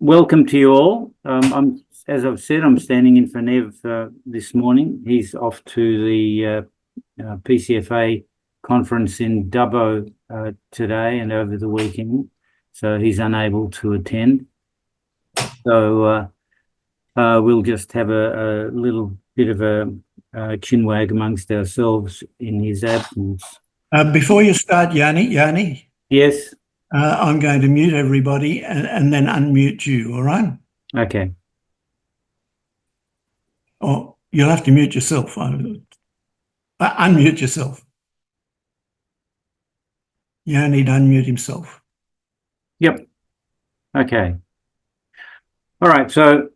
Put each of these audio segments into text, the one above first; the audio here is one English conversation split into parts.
Welcome to you all. As I've said, I'm standing in for Nev this morning. He's off to the PCFA conference in Dubbo today and over the weekend, so he's unable to attend. So we'll just have a little bit of a chinwag amongst ourselves in his absence. Before you start, Yanni. Yes. I'm going to mute everybody and then unmute you, all right? Okay. Or you'll have to mute yourself. Unmute yourself. Yanni to unmute himself. Yep. Okay. All right. So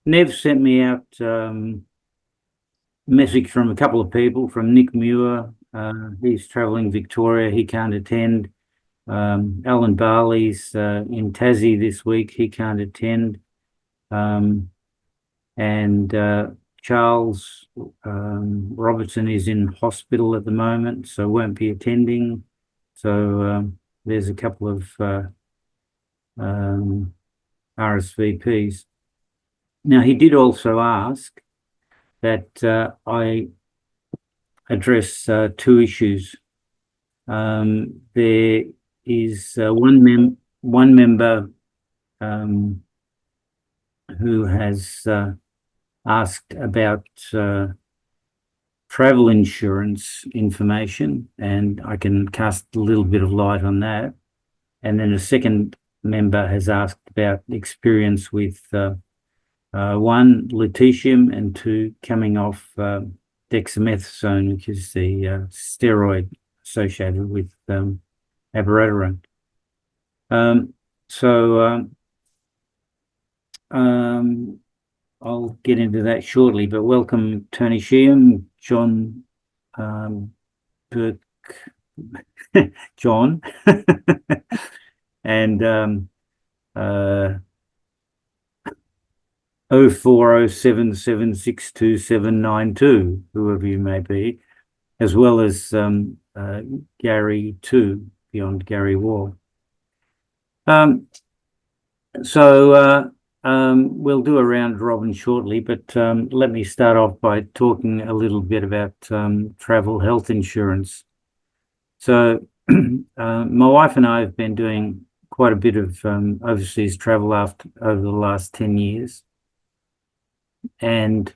Nev sent me out message from a couple of people, from Nick Muir. He's travelling Victoria, he can't attend. Alan Barley's in Tassie this week, he can't attend. And Charles Robertson is in hospital at the moment, so won't be attending. So there's a couple of RSVPs. Now, he did also ask that I address two issues. There is one member who has asked about travel insurance information, and I can cast a little bit of light on that. And then a second member has asked about experience with one, lutetium, and two, coming off dexamethasone, which is the steroid associated with abiraterone. I'll get into that shortly, but welcome Tony Sheehan, John Burke, John, and 0407762792, whoever you may be, as well as Gary too, beyond Gary Wall. We'll do a round robin shortly, but let me start off by talking a little bit about travel health insurance. So my wife and I have been doing quite a bit of overseas travel over the last 10 years. And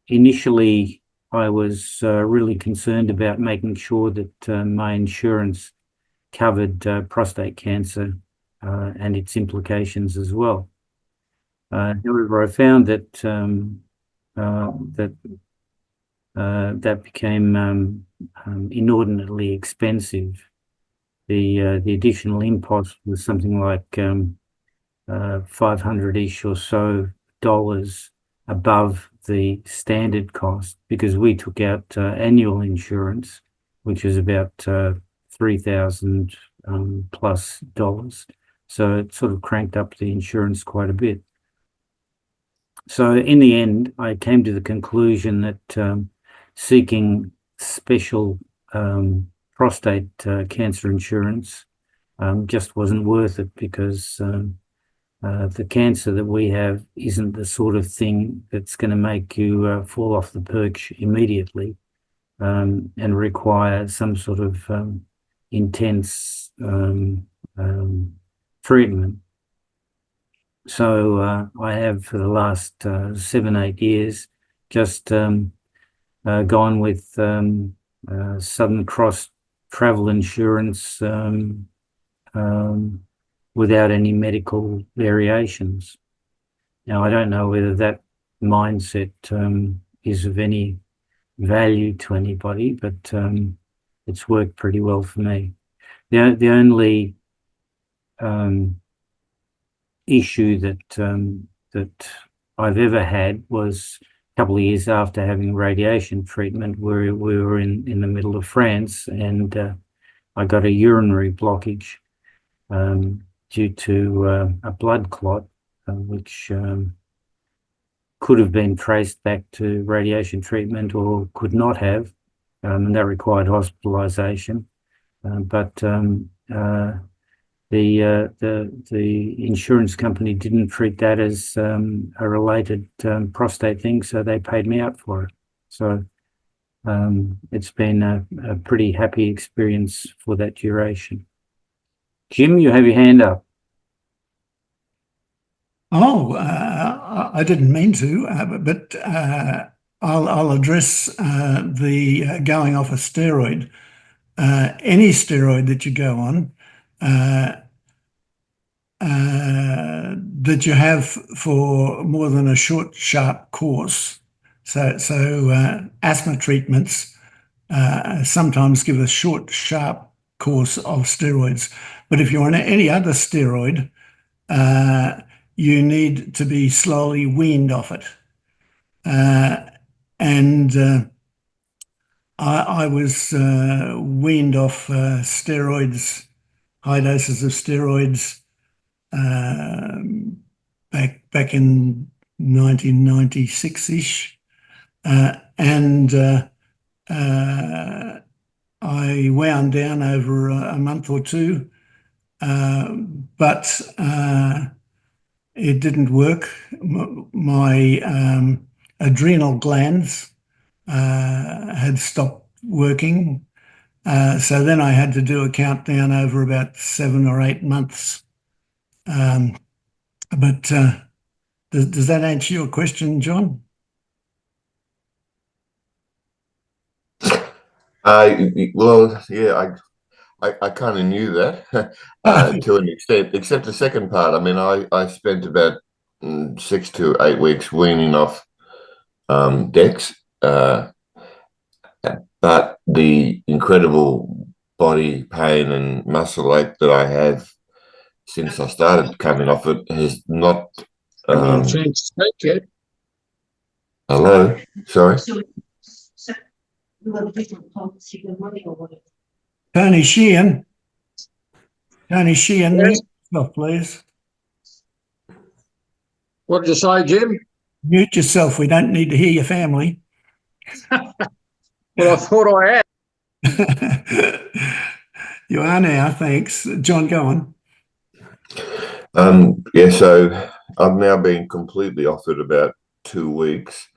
initially, I was really concerned about making sure that my insurance covered prostate cancer and its implications as well. However, I found that that became inordinately expensive. The additional impost was something like 500-ish or so dollars above the standard cost, because we took out annual insurance, which is about $3,000 plus dollars. So it sort of cranked up the insurance quite a bit. So in the end, I came to the conclusion that seeking special prostate cancer insurance just wasn't worth it, because the cancer that we have isn't the sort of thing that's going to make you fall off the perch immediately and require some sort of intense treatment. So I have, for the last 7-8 years, just gone with Southern Cross travel insurance without any medical variations. Now, I don't know whether that mindset is of any value to anybody, but it's worked pretty well for me. The only issue that I've ever had was a couple of years after having radiation treatment, where we were in the middle of France, and I got a urinary blockage due to a blood clot, which could have been traced back to radiation treatment or could not have, and that required hospitalization. But the insurance company didn't treat that as a related prostate thing, so they paid me out for it. So it's been a pretty happy experience for that duration. Jim, you have your hand up. Oh, I didn't mean to, but I'll address the going off a steroid. Any steroid that you go on, that you have for more than a short, sharp course. So asthma treatments sometimes give a short, sharp course of steroids. But if you're on any other steroid, you need to be slowly weaned off it. And I was weaned off steroids, high doses of steroids, back in 1996-ish. And I wound down over a month or two, but it didn't work. My adrenal glands had stopped working. So then I had to do a countdown over about 7 or 8 months. But does that answer your question, John? Well, yeah, I kind of knew that to an extent, except the second part. I mean, I spent about 6 to 8 weeks weaning off Dex, but the incredible body pain and muscle ache that I have since I started coming off it has not. Hello, sorry. Tony Sheehan, mute yourself, please. What did you say, Jim? Mute yourself. We don't need to hear your family. Well, I thought I had. You are now, thanks. John, go on. Yeah, so I've now been completely off it about 2 weeks,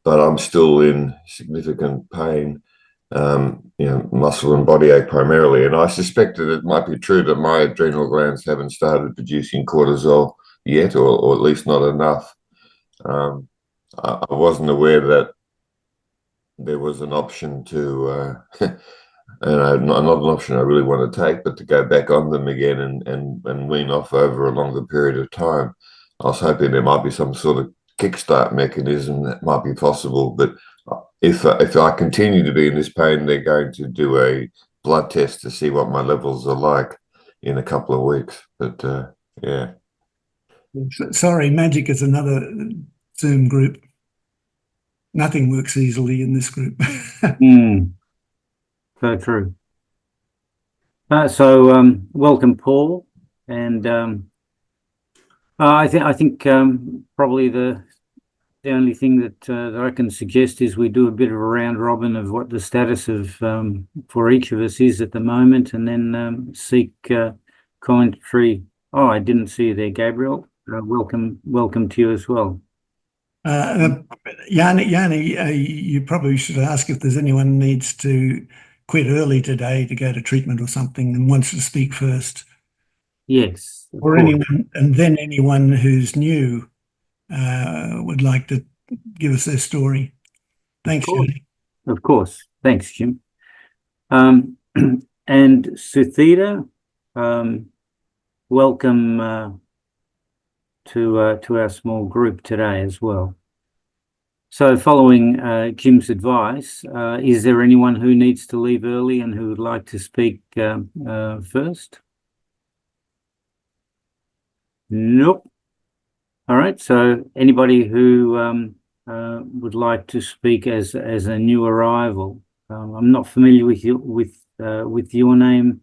but I'm still in significant pain, muscle and body ache primarily. And I suspected it might be true that my adrenal glands haven't started producing cortisol yet, or at least not enough. I wasn't aware that there was an option to, and not an option I really want to take, but to go back on them again and wean off over a longer period of time. I was hoping there might be some sort of kickstart mechanism that might be possible, but if I continue to be in this pain, they're going to do a blood test to see what my levels are like in a couple of weeks. But yeah. Sorry, Magic is another Zoom group. Nothing works easily in this group. So true. So welcome, Paul, and I think probably the only thing that I can suggest is we do a bit of a round robin of what the status of for each of us is at the moment, and then seek commentary. Oh, I didn't see you there, Gabriel. Welcome to you as well. Yanni, you probably should ask if there's anyone needs to quit early today to go to treatment or something and wants to speak first. Yes. Or anyone, and then anyone who's new would like to give us their story. Thanks, Yanni. Of course. Thanks, Jim. And Suthita, welcome to our small group today as well. So following Jim's advice, is there anyone who needs to leave early and who would like to speak first? Nope. All right. So anybody who would like to speak as a new arrival, I'm not familiar with your name,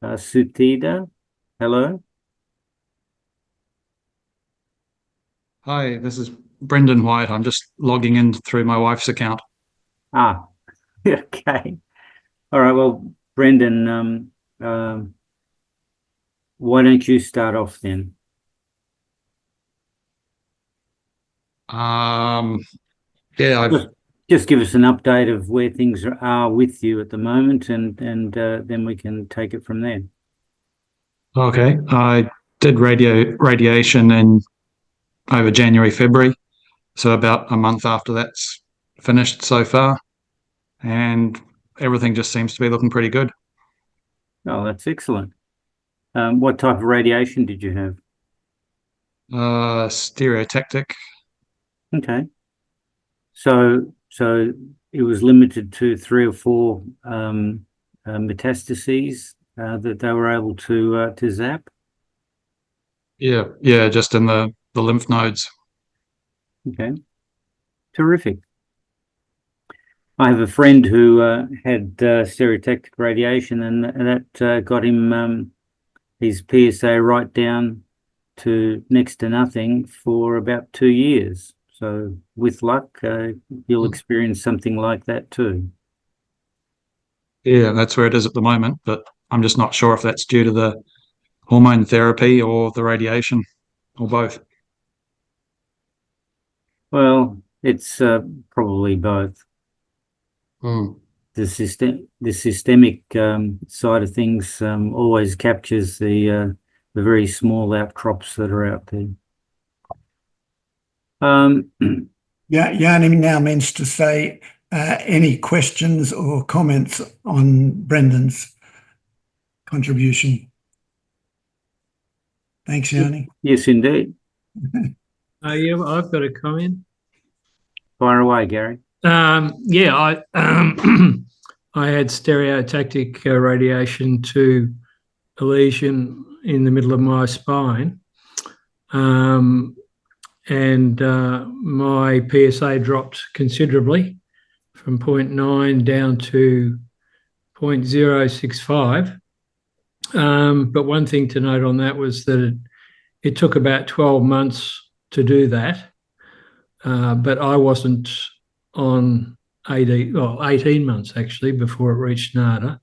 Suthita. Hello. Hi, this is Brendan White. I'm just logging in through my wife's account. Okay. All right. Well, Brendan, why don't you start off then? Yeah, Just give us an update of where things are with you at the moment, and then we can take it from there. okay. I did radiation in over January, February, so about a month after that's finished so far, and everything just seems to be looking pretty good. Oh, that's excellent. What type of radiation did you have? Stereotactic. Okay. So it was limited to 3 or 4 metastases that they were able to zap. Yeah, just in the lymph nodes. Okay. Terrific. I have a friend who had stereotactic radiation, and that got him his PSA right down to next to nothing for about 2 years. So with luck, you'll experience something like that too. Yeah, that's where it is at the moment, but I'm just not sure if that's due to the hormone therapy or the radiation or both. Well, it's probably both. Mm. The systemic side of things always captures the very small outcrops that are out there. Yeah, Yanni now means to say any questions or comments on Brendan's contribution. Thanks, Yanni. Yes, indeed. Yeah, I've got a comment. Fire away, Gary. Yeah, I I had stereotactic radiation to a lesion in the middle of my spine, and my PSA dropped considerably from 0.9 down to 0.065. But one thing to note on that was that it took about 12 months to do that, but I wasn't on 18 months actually before it reached NADA.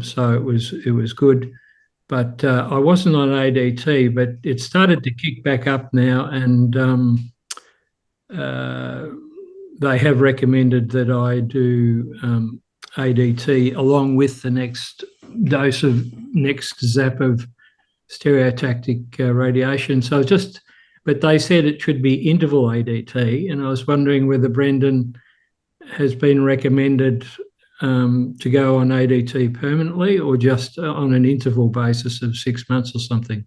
So it was good. But I wasn't on ADT, but it started to kick back up now, and they have recommended that I do ADT along with the next zap of stereotactic radiation. So but they said it should be interval ADT, and I was wondering whether Brendan has been recommended to go on ADT permanently or just on an interval basis of 6 months or something.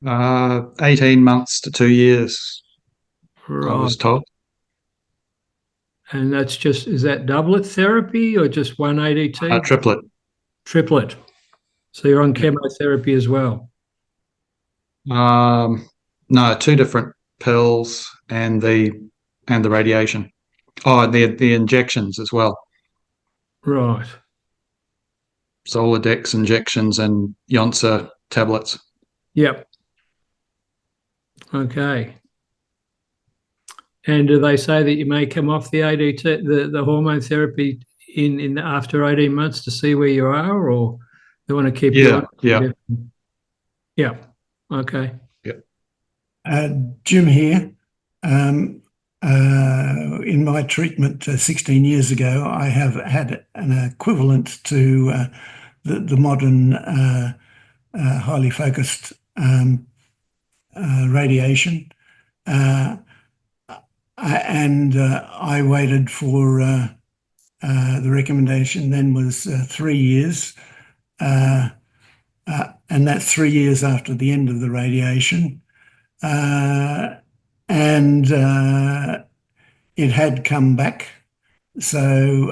18 months to 2 years, Right. I was told. And is that doublet therapy or just one ADT? Triplet. Triplet. So you're on chemotherapy as well? No, 2 different pills and the radiation. Oh, the injections as well. Right. Zoladex injections and Yonsa tablets. Yep. Okay. And do they say that you may come off the ADT, the hormone therapy in after 18 months to see where you are, or they want to keep you on? Yeah. Okay. Jim here. In my treatment 16 years ago, I have had an equivalent to the modern highly focused radiation. And I waited for the recommendation then was 3 years. And that's 3 years after the end of the radiation. And it had come back. So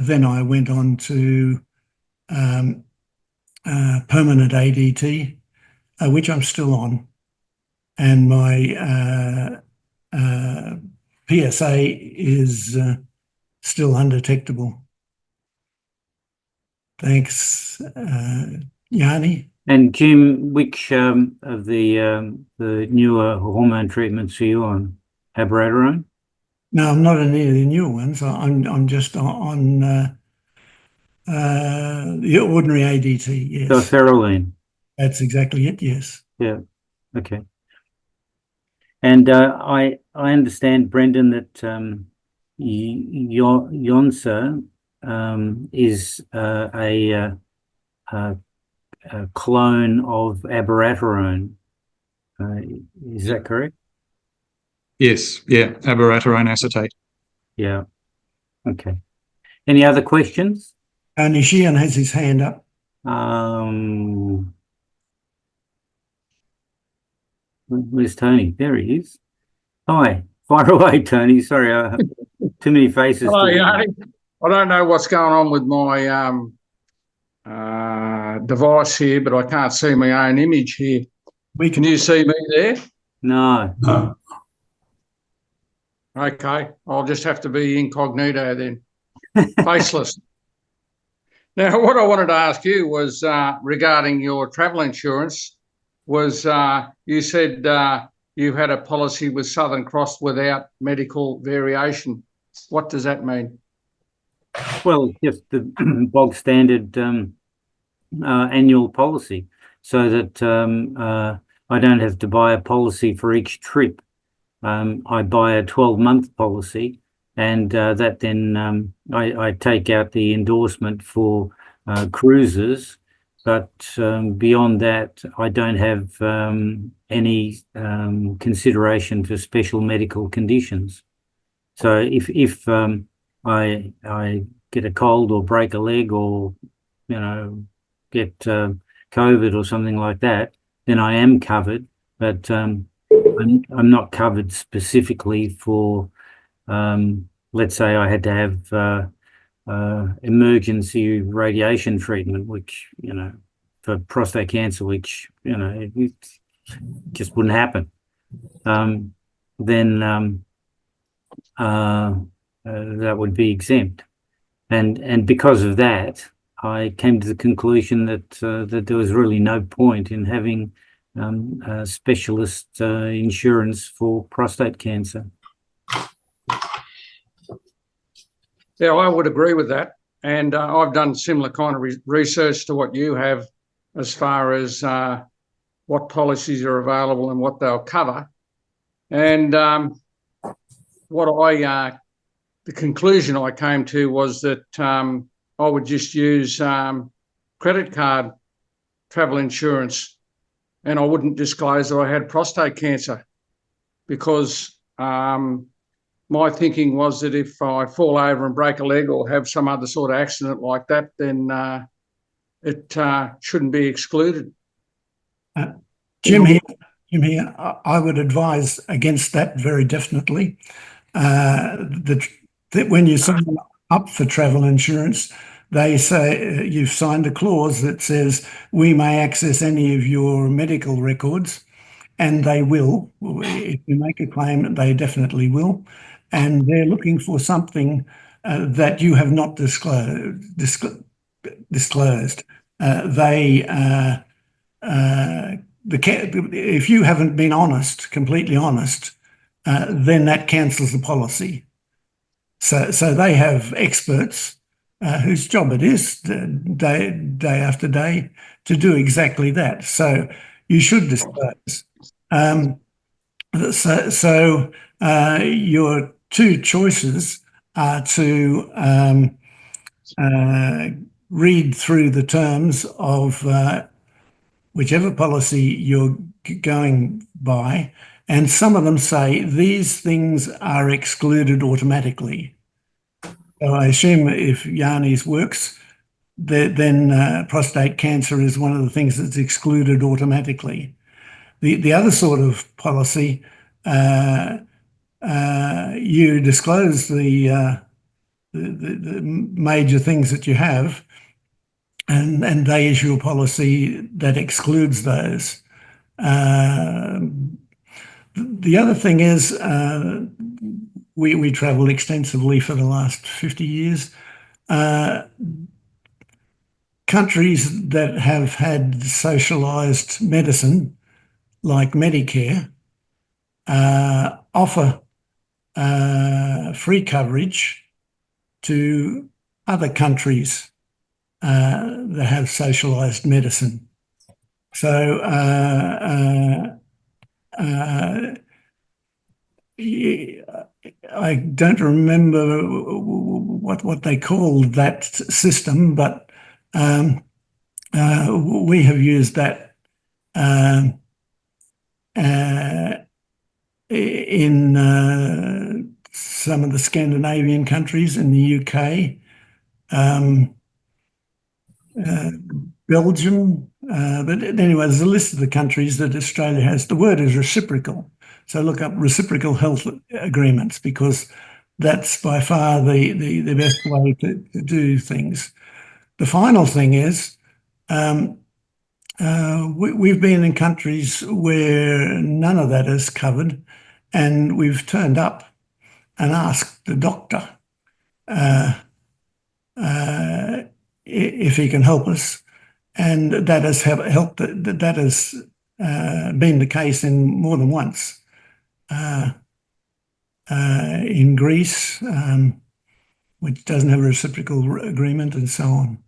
then I went on to permanent ADT, which I'm still on. And my PSA is still undetectable. Thanks, Yanni. And Jim, which of the newer hormone treatments are you on? Abiraterone? No, I'm not on any of the newer ones. I'm just on The ordinary ADT, yes. So ferroline. That's exactly it, yes. Yeah. Okay. And I understand, Brendan, that Yonsa is a clone of abiraterone. Is that correct? Yes, yeah, abiraterone acetate. Yeah. Okay. Any other questions? Nishian has his hand up. Where's Tony? There he is. Hi. Fire away, Tony. Sorry, too many faces. Hello, to- Yanni. I don't know what's going on with my device here, but I can't see my own image here. Can you see me there? No. Okay, I'll just have to be incognito then, faceless. Now, what I wanted to ask you was regarding your travel insurance. Was you said you had a policy with Southern Cross without medical variation? What does that mean? Well, just the bog standard annual policy, so that I don't have to buy a policy for each trip. I buy a 12-month policy, and that then I take out the endorsement for cruises, but beyond that, I don't have any consideration for special medical conditions. So if I get a cold or break a leg or get COVID or something like that, then I am covered, but I'm not covered specifically for, let's say I had to have emergency radiation treatment, which, for prostate cancer, which, it just wouldn't happen. Then that would be exempt. And because of that, I came to the conclusion that there was really no point in having specialist insurance for prostate cancer. Yeah, I would agree with that. And I've done similar kind of research to what you have as far as what policies are available and what they'll cover. And the conclusion I came to was that I would just use credit card travel insurance, and I wouldn't disclose that I had prostate cancer, because my thinking was that if I fall over and break a leg or have some other sort of accident like that, then it shouldn't be excluded. Jim here, I would advise against that very definitely. That when you sign up for travel insurance, they say you've signed a clause that says we may access any of your medical records, and they will. If you make a claim, they definitely will. And they're looking for something that you have not disclosed. If you haven't been honest, completely honest, then that cancels the policy. So they have experts whose job it is day after day to do exactly that. So you should disclose. So your two choices are to read through the terms of whichever policy you're going by, and some of them say these things are excluded automatically. So I assume if Yanni's works, then prostate cancer is one of the things that's excluded automatically. The other sort of policy, you disclose the major things that you have, and they issue a policy that excludes those. The other thing is we travelled extensively for the last 50 years. Countries that have had socialised medicine, like Medicare, offer free coverage to other countries that have socialized medicine. So I don't remember what they called that system, but we have used that in some of the Scandinavian countries, in the UK, Belgium. But anyway, there's a list of the countries that Australia has. The word is reciprocal. So look up reciprocal health agreements, because that's by far the best way to do things. The final thing is we've been in countries where none of that is covered, and we've turned up and asked the doctor if he can help us, and that has helped. That has been the case in more than once. In Greece, which doesn't have a reciprocal agreement, and so on.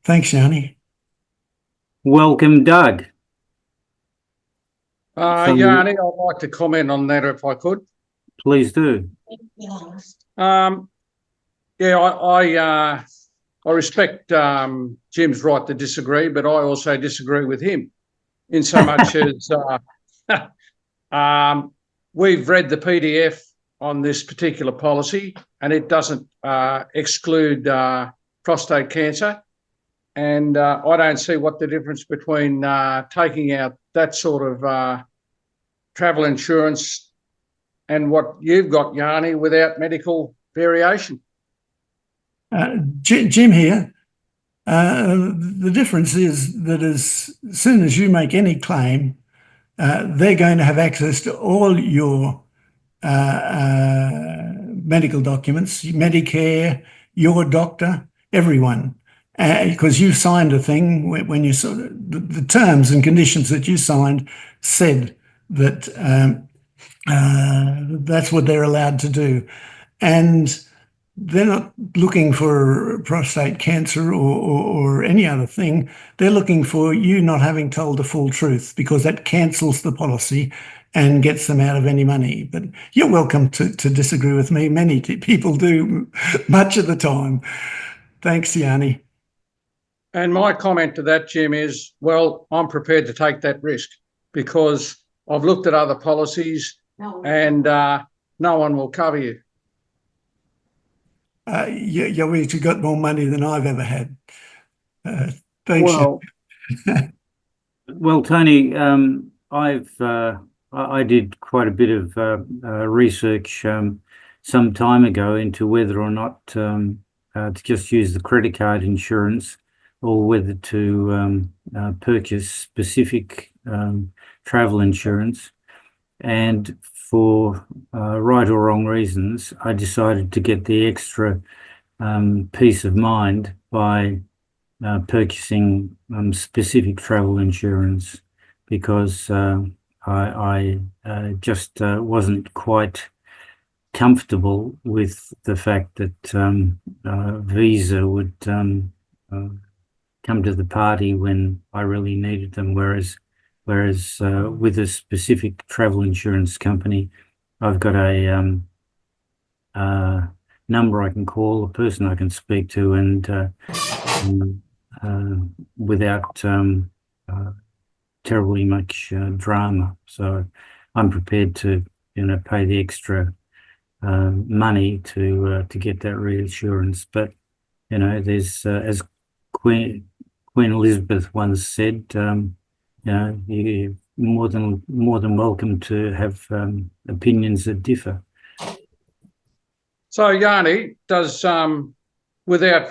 Thanks, Yanni. Welcome, Doug. Yanni, I'd like to comment on that if I could. Please do. I respect Jim's right to disagree, but I also disagree with him in so much as we've read the PDF on this particular policy, and it doesn't exclude prostate cancer. And I don't see what the difference between taking out that sort of travel insurance and what you've got, Yanni, without medical variation. Jim here. The difference is that as soon as you make any claim, they're going to have access to all your medical documents, Medicare, your doctor, everyone. Because you signed a thing when you saw the terms and conditions that you signed said that that's what they're allowed to do. And they're not looking for prostate cancer or any other thing. They're looking for you not having told the full truth, because that cancels the policy and gets them out of any money. But you're welcome to disagree with me. Many people do much of the time. Thanks, Yanni. And my comment to that, Jim, is, well, I'm prepared to take that risk, because I've looked at other policies and no one will cover you. You've got more money than I've ever had. Thanks. Well, Tony, I did quite a bit of research some time ago into whether or not to just use the credit card insurance, or whether to purchase specific travel insurance. And for right or wrong reasons, I decided to get the extra peace of mind by purchasing specific travel insurance, because I just wasn't quite comfortable with the fact that Visa would come to the party when I really needed them, whereas with a specific travel insurance company, I've got a number I can call, a person I can speak to, and without terribly much drama. So I'm prepared to, pay the extra money to get that reassurance. But there's as Queen Elizabeth once said, you're more than welcome to have opinions that differ. So, Yanni, does without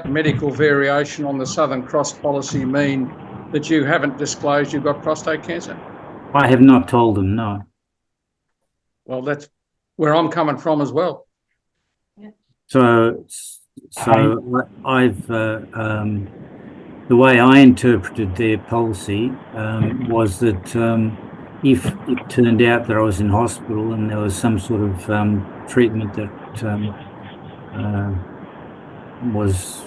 medical variation on the Southern Cross policy mean that you haven't disclosed you've got prostate cancer? I have not told them, no. Well, that's where I'm coming from as well. So I've the way I interpreted their policy was that if it turned out that I was in hospital and there was some sort of treatment that was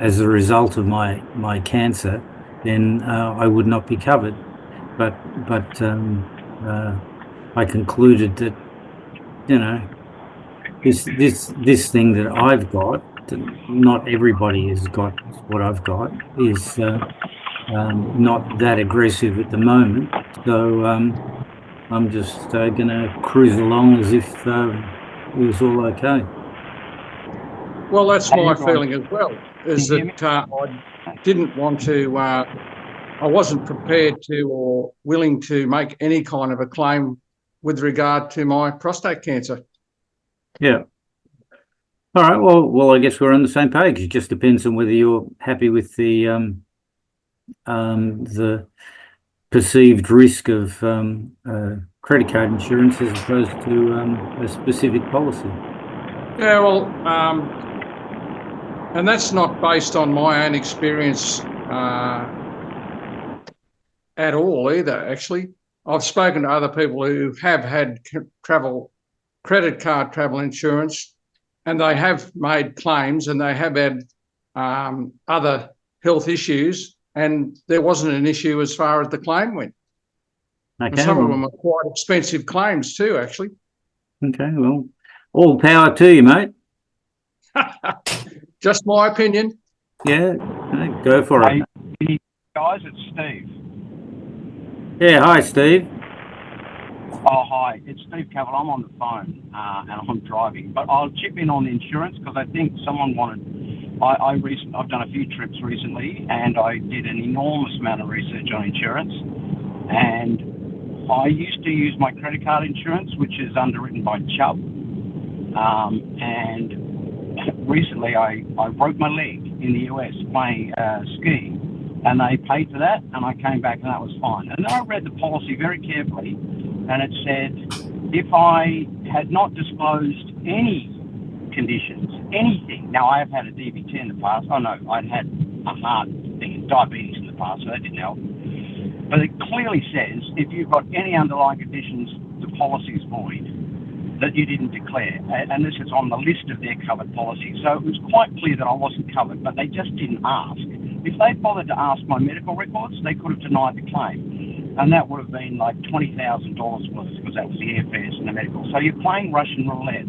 as a result of my cancer, then I would not be covered. But I concluded that, you know, this thing that I've got, not everybody has got what I've got, is not that aggressive at the moment. So I'm just going to cruise along as if it was all okay. Well, that's my feeling as well, is that I didn't want to, I wasn't prepared to or willing to make any kind of a claim with regard to my prostate cancer. Yeah. All right. Well, I guess we're on the same page. It just depends on whether you're happy with the perceived risk of credit card insurance as opposed to a specific policy. Yeah, well, and that's not based on my own experience at all either, actually. I've spoken to other people who have had credit card travel insurance, and they have made claims and they have had other health issues, and there wasn't an issue as far as the claim went. Okay. And some of them are quite expensive claims too, actually. Okay, well, all power to you, mate. Just my opinion. Yeah, go for it. Hey, guys, it's Steve. Yeah, hi, Steve. Oh, hi. It's Steve Cavill. I'm on the phone and I'm driving. But I'll chip in on the insurance because I think someone wanted... I've done a few trips recently and I did an enormous amount of research on insurance. And I used to use my credit card insurance, which is underwritten by Chubb. And recently I broke my leg in the US playing skiing. And they paid for that, and I came back, and that was fine. And then I read the policy very carefully, and it said if I had not disclosed any conditions, anything. Now, I have had a DVT in the past. Oh, no, I'd had a heart thing, diabetes in the past, so that didn't help. But it clearly says if you've got any underlying conditions, the policy is void, that you didn't declare. And this is on the list of their covered policies. So it was quite clear that I wasn't covered, but they just didn't ask. If they'd bothered to ask my medical records, they could have denied the claim. And that would have been like $20,000 worth because that was the airfares and the medical. So you're playing Russian roulette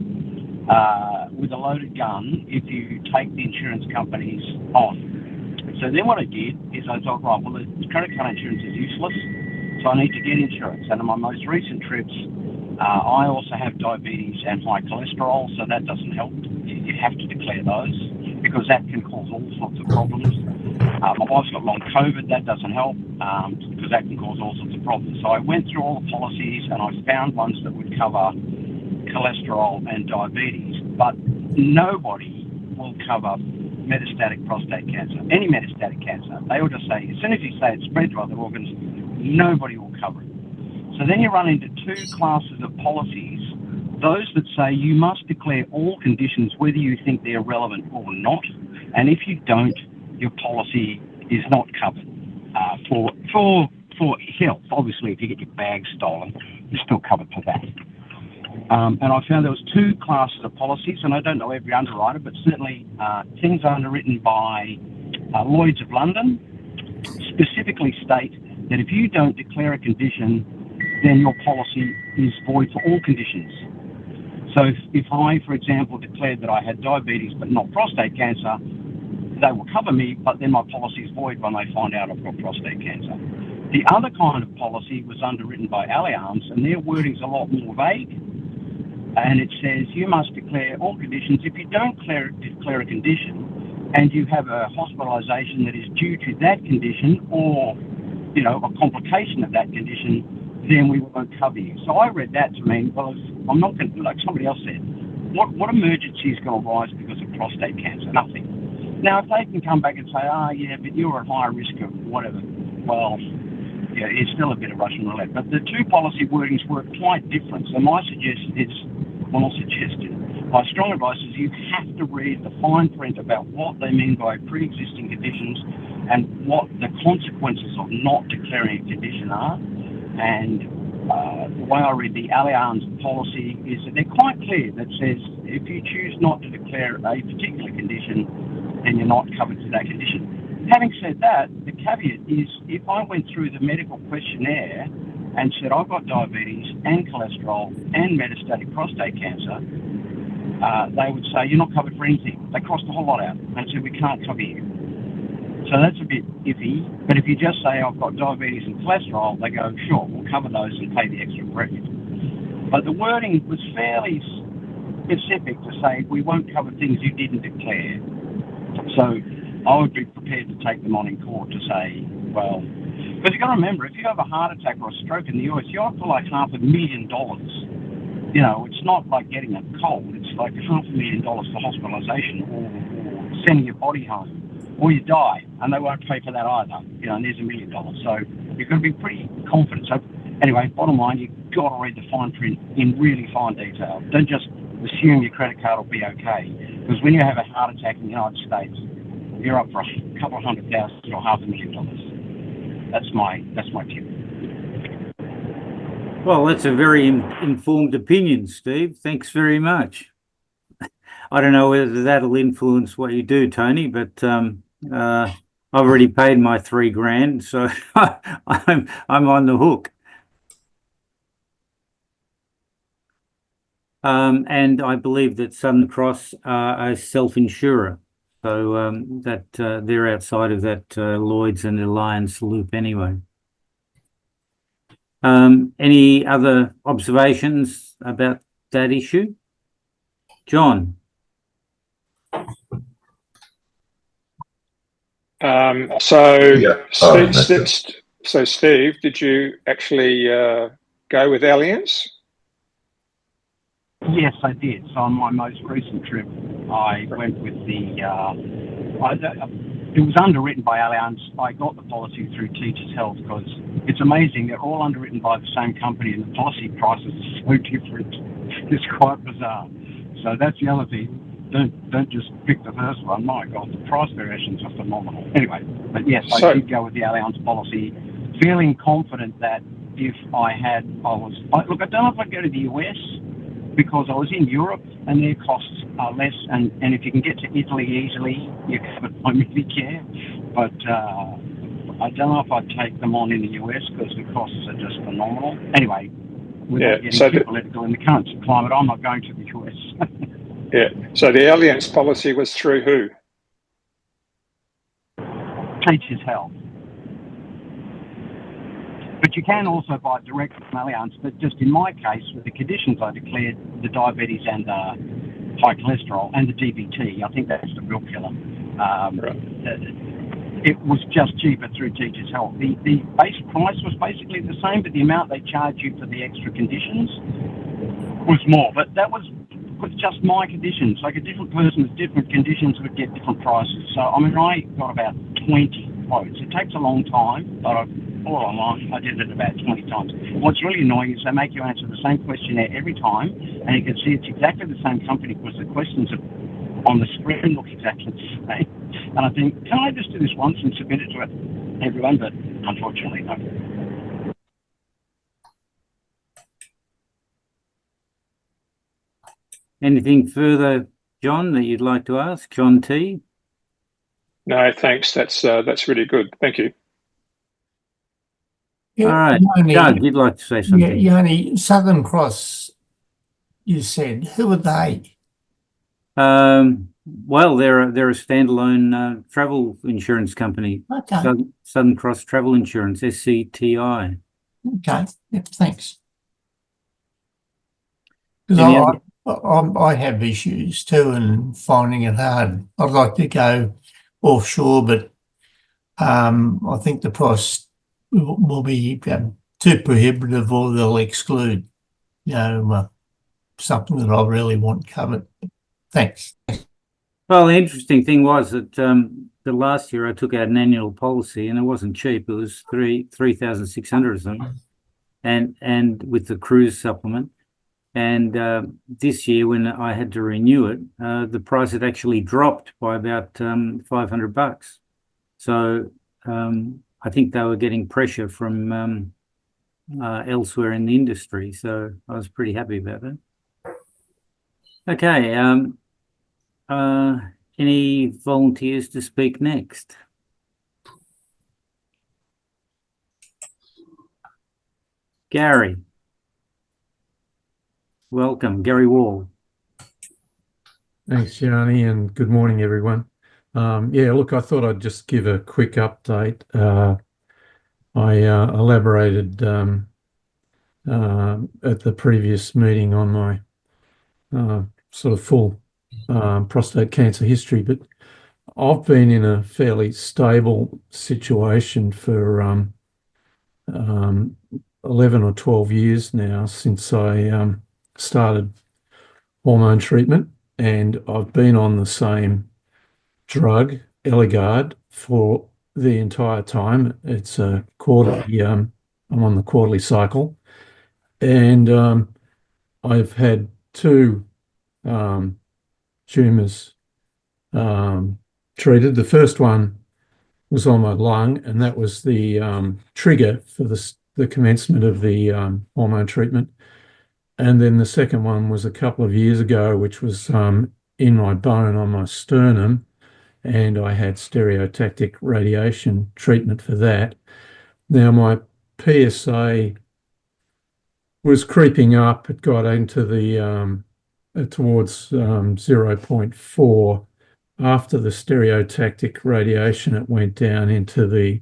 with a loaded gun if you take the insurance companies on. So then what I did is I thought, right, well, the credit card insurance is useless, so I need to get insurance. And on my most recent trips, I also have diabetes and high cholesterol, so that doesn't help. You have to declare those because that can cause all sorts of problems. My wife's got long COVID, that doesn't help because that can cause all sorts of problems. So I went through all the policies and I found ones that would cover cholesterol and diabetes, but nobody will cover metastatic prostate cancer, any metastatic cancer. They will just say, as soon as you say it spread to other organs, nobody will cover it. So then you run into two classes of policies, those that say you must declare all conditions whether you think they're relevant or not, and if you don't, your policy is not covered for health. Obviously, if you get your bag stolen, you're still covered for that. And I found there was two classes of policies, and I don't know every underwriter, but certainly things underwritten by Lloyd's of London specifically state that if you don't declare a condition, then your policy is void for all conditions. So if I, for example, declared that I had diabetes but not prostate cancer, they will cover me, but then my policy is void when they find out I've got prostate cancer. The other kind of policy was underwritten by Allianz, and their wording's a lot more vague. And it says you must declare all conditions. If you don't declare a condition and you have a hospitalisation that is due to that condition or, you know, a complication of that condition, then we won't cover you. So I read that to mean, well, I'm not going to, like somebody else said, what emergency is going to arise because of prostate cancer? Nothing. Now, if they can come back and say, yeah, but you're at higher risk of whatever, well, yeah, it's still a bit of Russian roulette. But the two policy wordings were quite different. So my suggestion is, well, not suggestion, my strong advice is you have to read the fine print about what they mean by pre-existing conditions and what the consequences of not declaring a condition are. And the way I read the Allianz policy is that they're quite clear that says if you choose not to declare a particular condition, then you're not covered for that condition. Having said that, the caveat is if I went through the medical questionnaire and said I've got diabetes and cholesterol and metastatic prostate cancer, they would say you're not covered for anything. They crossed the whole lot out and said we can't cover you. So that's a bit iffy. But if you just say I've got diabetes and cholesterol, they go, sure, we'll cover those and pay the extra premium. But the wording was fairly specific to say we won't cover things you didn't declare. So I would be prepared to take them on in court to say, well, because you've got to remember, if you have a heart attack or a stroke in the US, you're up for like $500,000. You know, it's not like getting a cold. It's like $500,000 for hospitalisation or sending your body home. Or you die, and they won't pay for that either. You know, and there's $1 million. So you've got to be pretty confident. So anyway, bottom line, you've got to read the fine print in really fine detail. Don't just assume your credit card will be okay. Because when you have a heart attack in the United States, you're up for a couple of $100,000 or $500,000. That's my tip. Well, that's a very informed opinion, Steve. Thanks very much. I don't know whether that'll influence what you do, Tony, but I've already paid my $3,000, so I'm on the hook. And I believe that Southern Cross are a self-insurer, so that they're outside of that Lloyd's and Alliance loop anyway. Any other observations about that issue? John? Steve, did you actually go with Allianz? Yes, I did. So on my most recent trip, I went with the. It was underwritten by Allianz. I got the policy through Teachers Health because it's amazing. They're all underwritten by the same company, and the policy prices are so different. It's quite bizarre. So that's the other thing. Don't just pick the first one. My God, the price variations are phenomenal. Anyway, but yes, I did go with the Allianz policy, feeling confident that if I don't know if I'd go to the US because I was in Europe and their costs are less, and if you can get to Italy easily, you're covered by Medicare. But I don't know if I'd take them on in the US because the costs are just phenomenal. Anyway, without getting too political in the current climate, I'm not going to the US. Yeah. So the Allianz policy was through who? Teachers Health. But you can also buy it direct from Allianz. But just in my case, with the conditions I declared, the diabetes and high cholesterol and the DVT, I think that's the real killer. It was just cheaper through Teachers Health. The base price was basically the same, but the amount they charge you for the extra conditions was more. But that was just my conditions. Like a different person with different conditions would get different prices. So, I mean, I got about 20 quotes. It takes a long time, but all online, I did it about 20 times. What's really annoying is they make you answer the same questionnaire every time, and you can see it's exactly the same company because the questions on the screen look exactly the same. And I think, can I just do this once and submit it to everyone? But unfortunately, no. Anything further, John, that you'd like to ask? John T? No, thanks. That's really good. Thank you. Yeah, all right. Doug, you'd like to say something? Yeah, Yanni, Southern Cross, you said. Who are they? Well, they're a standalone travel insurance company. Okay. Southern Cross Travel Insurance, SCTI. Okay. Yep, thanks. Because I have issues too and finding it hard. I'd like to go offshore, but I think the price will be too prohibitive or they'll exclude, something that I really want covered. Thanks. Well, the interesting thing was that the last year I took out an annual policy and it wasn't cheap. It was 3,600 or something, and with the cruise supplement. And this year, when I had to renew it, the price had actually dropped by about $500. So I think they were getting pressure from elsewhere in the industry. So I was pretty happy about that. Okay. Any volunteers to speak next? Gary. Welcome, Gary Wall. Thanks, Yanni, and good morning, everyone. Yeah, look, I thought I'd just give a quick update. I elaborated at the previous meeting on my sort of full prostate cancer history, but I've been in a fairly stable situation for 11 or 12 years now since I started hormone treatment, and I've been on the same drug, Eligard, for the entire time. It's a quarterly, I'm on the quarterly cycle, and I've had two tumours treated. The first one was on my lung, and that was the trigger for the commencement of the hormone treatment. And then the second one was a couple of years ago, which was in my bone on my sternum, and I had stereotactic radiation treatment for that. Now my PSA was creeping up. It got into the towards 0.4. After the stereotactic radiation, it went down into the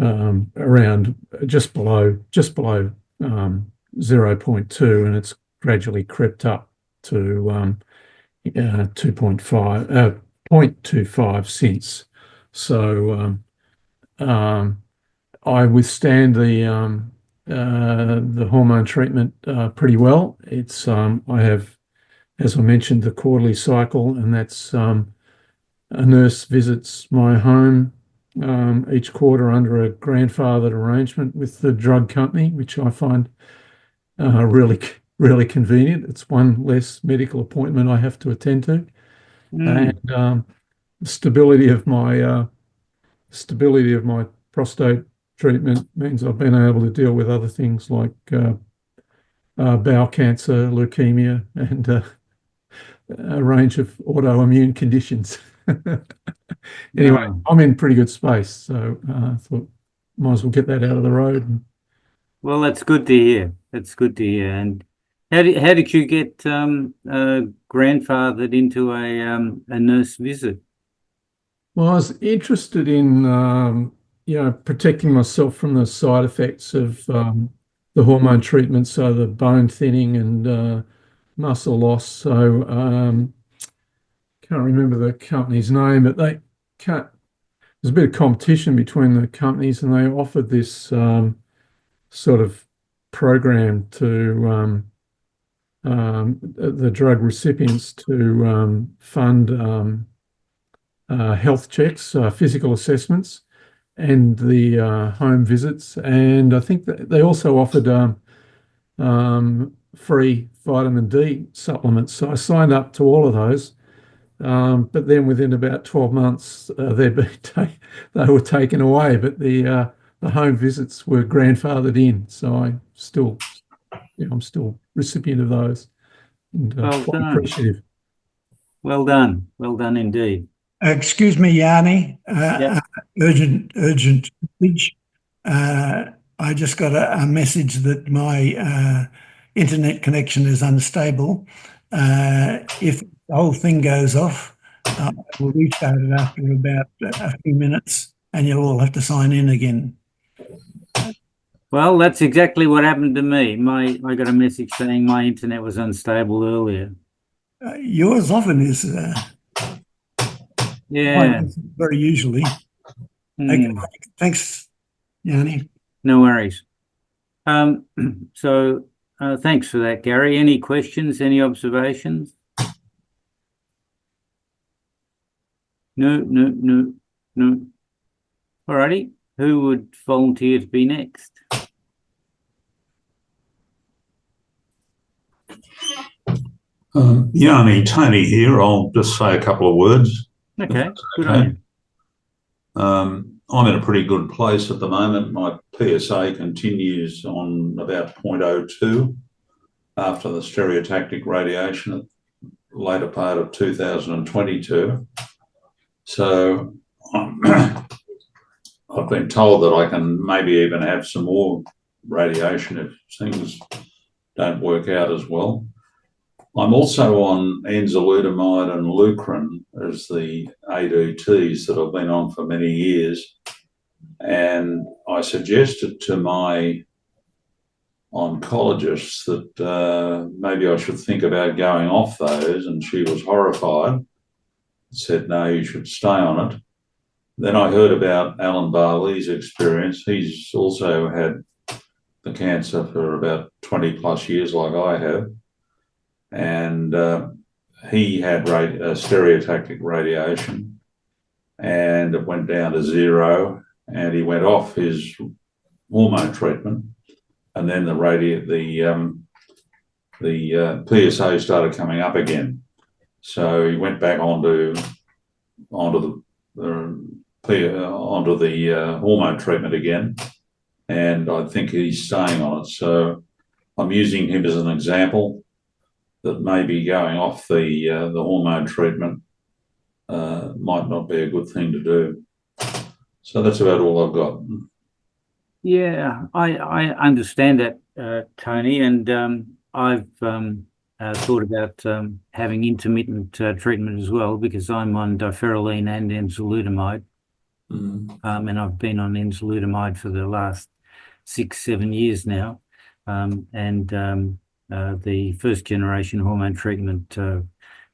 around just below 0.2, and it's gradually crept up to 0.25 since. So I withstand the hormone treatment pretty well. It's I have, as I mentioned, the quarterly cycle, and that's a nurse visits my home each quarter under a grandfathered arrangement with the drug company, which I find really convenient. It's one less medical appointment I have to attend to, and the stability of my prostate treatment means I've been able to deal with other things like bowel cancer, leukemia, and a range of autoimmune conditions. Anyway, I'm in pretty good space, so I thought might as well get that out of the road. Well, that's good to hear. That's good to hear. And how did you get grandfathered into a nurse visit? Well, I was interested in protecting myself from the side effects of the hormone treatment, so the bone thinning and muscle loss. So can't remember the company's name, but there's a bit of competition between the companies, and they offered this sort of program to the drug recipients to fund health checks, physical assessments, and the home visits. And I think that they also offered free vitamin D supplements. So I signed up to all of those. But then within about 12 months, they were taken away. But the home visits were grandfathered in. So I'm still recipient of those. And Well quite done. appreciative. Well done. Well done indeed. Excuse me, Yanni. Yeah. Urgent message. I just got a message that my internet connection is unstable. If the whole thing goes off, I will restart it after about a few minutes, and you'll all have to sign in again. Well, that's exactly what happened to me. I got a message saying my internet was unstable earlier. Yours often is. Yeah. Very usually. Okay, thanks, Yanni. No worries. So thanks for that, Gary. Any questions? Any observations? No. Alrighty. Who would volunteer to be next? Yanni, Tony here. I'll just say a couple of words. Okay, good on you. I'm in a pretty good place at the moment. My PSA continues on about 0.02 after the stereotactic radiation at the later part of 2022. So I've been told that I can maybe even have some more radiation if things don't work out as well. I'm also on enzalutamide and Lucrin as the ADTs that I've been on for many years. And I suggested to my oncologist that maybe I should think about going off those, and she was horrified, said, no, you should stay on it. Then I heard about Alan Barley's experience. He's also had the cancer for about 20 plus years like I have. And he had stereotactic radiation, and it went down to 0, and he went off his hormone treatment, and then the PSA started coming up again. So he went back onto the hormone treatment again, and I think he's staying on it. So I'm using him as an example that maybe going off the hormone treatment might not be a good thing to do. So that's about all I've got. Yeah, I understand that, Tony, and I've thought about having intermittent treatment as well, because I'm on diferoline and enzalutamide, and I've been on enzalutamide for the last 6-7 years now, and the first generation hormone treatment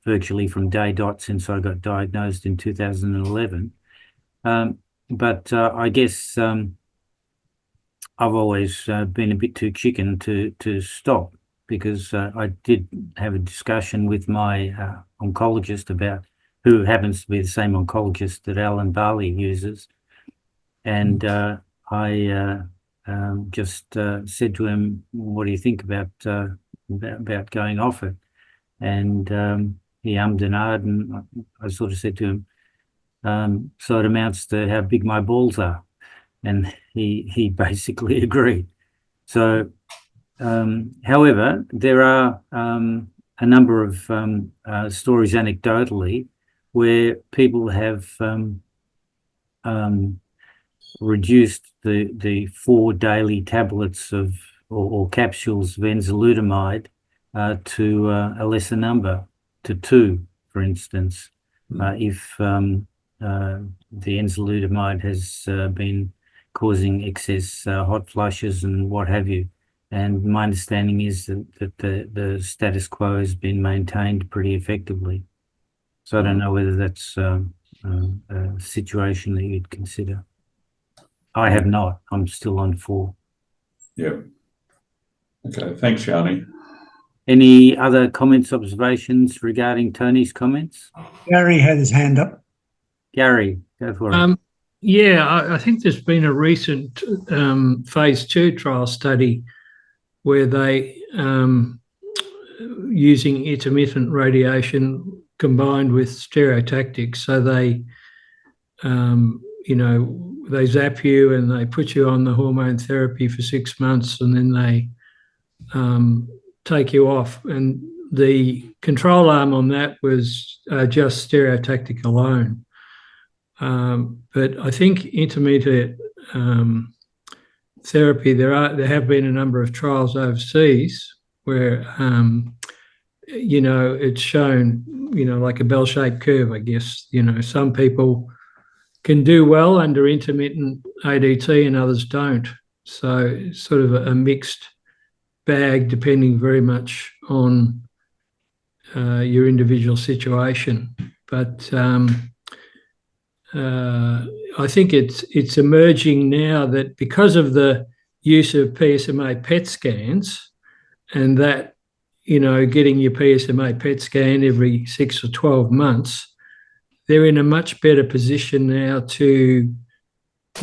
virtually from day dot since I got diagnosed in 2011. But I guess I've always been a bit too chicken to stop, because I did have a discussion with my oncologist about, who happens to be the same oncologist that Alan Barley uses, and I just said to him, "What do you think about going off it?" And he ummed and ahed, and I sort of said to him, "So it amounts to how big my balls are," and he basically agreed. So, however, there are a number of stories anecdotally where people have reduced the 4 daily tablets of or capsules of enzalutamide to a lesser number, to 2, for instance, if the enzalutamide has been causing excess hot flushes and what have you. And my understanding is that the status quo has been maintained pretty effectively. So I don't know whether that's a situation that you'd consider. I have not. I'm still on 4. Yeah. Okay. Thanks, Yanni. Any other comments, observations regarding Tony's comments? Gary had his hand up. Gary, go for it. Yeah, I think there's been a recent phase 2 trial study where they, using intermittent radiation combined with stereotactics, so they, they zap you and they put you on the hormone therapy for 6 months, and then they take you off. And the control arm on that was just stereotactic alone. But I think intermittent therapy, there have been a number of trials overseas where it's shown, like a bell-shaped curve, I guess. Some people can do well under intermittent ADT and others don't. So it's sort of a mixed bag, depending very much on your individual situation. But I think it's emerging now that because of the use of PSMA PET scans, and that, getting your PSMA PET scan every 6 or 12 months, they're in a much better position now to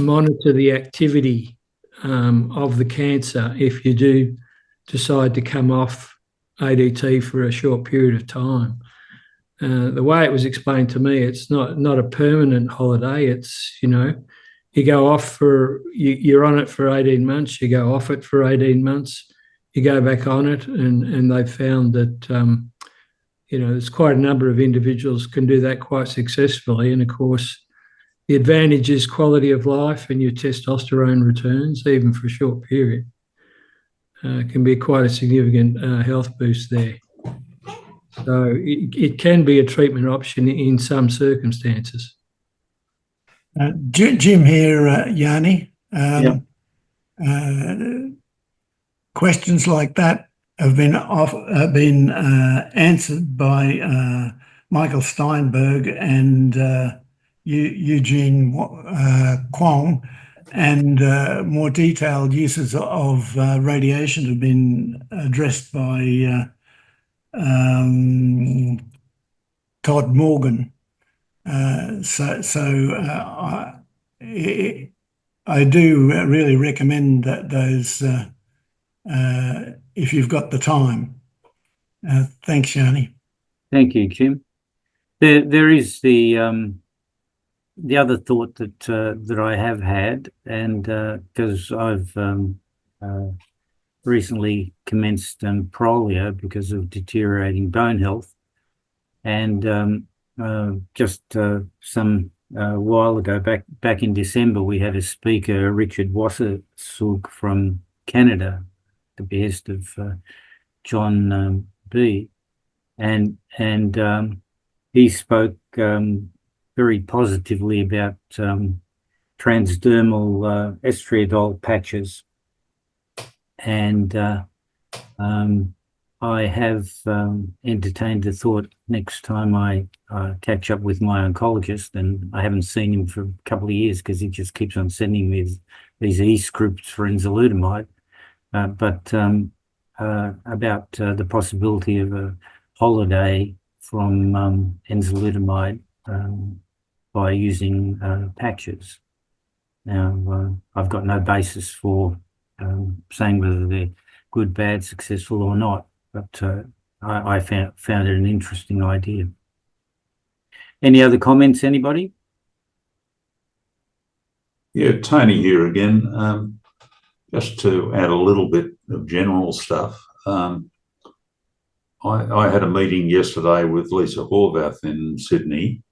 monitor the activity of the cancer if you do decide to come off ADT for a short period of time. The way it was explained to me, it's not a permanent holiday. It's, You go off you're on it for 18 months, you go off it for 18 months, you go back on it, and they've found that, there's quite a number of individuals can do that quite successfully. And of course, the advantage is quality of life and your testosterone returns, even for a short period. Can be quite a significant health boost there. So it can be a treatment option in some circumstances. Jim here, Yanni. Questions like that have been answered by Michael Steinberg and Eugene Kwong, and more detailed uses of radiation have been addressed by Todd Morgan. I do really recommend that those if you've got the time. Thanks, Yanni. Thank you, Jim. There is the other thought that I have had, and because I've recently commenced Prolia because of deteriorating bone health, and just some while ago, back in December, we had a speaker, Richard Wassersug from Canada, the behest of John B, and he spoke very positively about transdermal estriadol patches, and I have entertained the thought next time I catch up with my oncologist, and I haven't seen him for a couple of years because he just keeps on sending me these e-scripts for enzalutamide, but about the possibility of a holiday from enzalutamide by using patches. Now, I've got no basis for saying whether they're good, bad, successful or not, but I found it an interesting idea. Any other comments, anybody? Yeah, Tony here again. Just to add a little bit of general stuff. I had a meeting yesterday with Lisa Horvath in Sydney.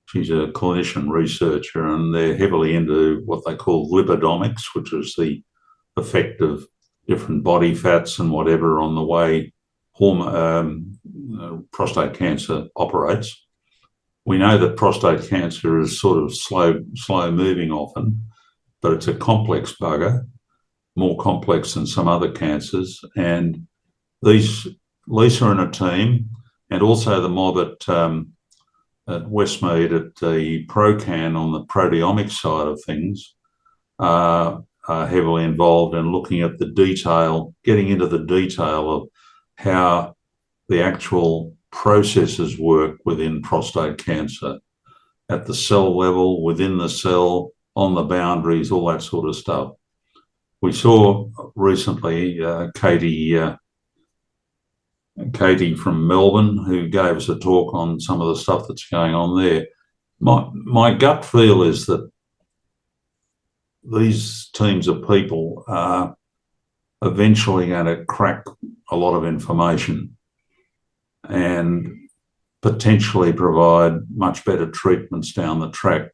She's a clinician researcher, and they're heavily into what they call lipidomics, which is the effect of different body fats and whatever on the way prostate cancer operates. We know that prostate cancer is sort of slow moving often, but it's a complex bugger, more complex than some other cancers. And Lisa and a team, and also the mob at Westmead at the ProCan on the proteomics side of things, are heavily involved in looking at the detail, getting into the detail of how the actual processes work within prostate cancer at the cell level, within the cell, on the boundaries, all that sort of stuff. We saw recently Katie from Melbourne, who gave us a talk on some of the stuff that's going on there. My gut feel is that these teams of people are eventually going to crack a lot of information and potentially provide much better treatments down the track.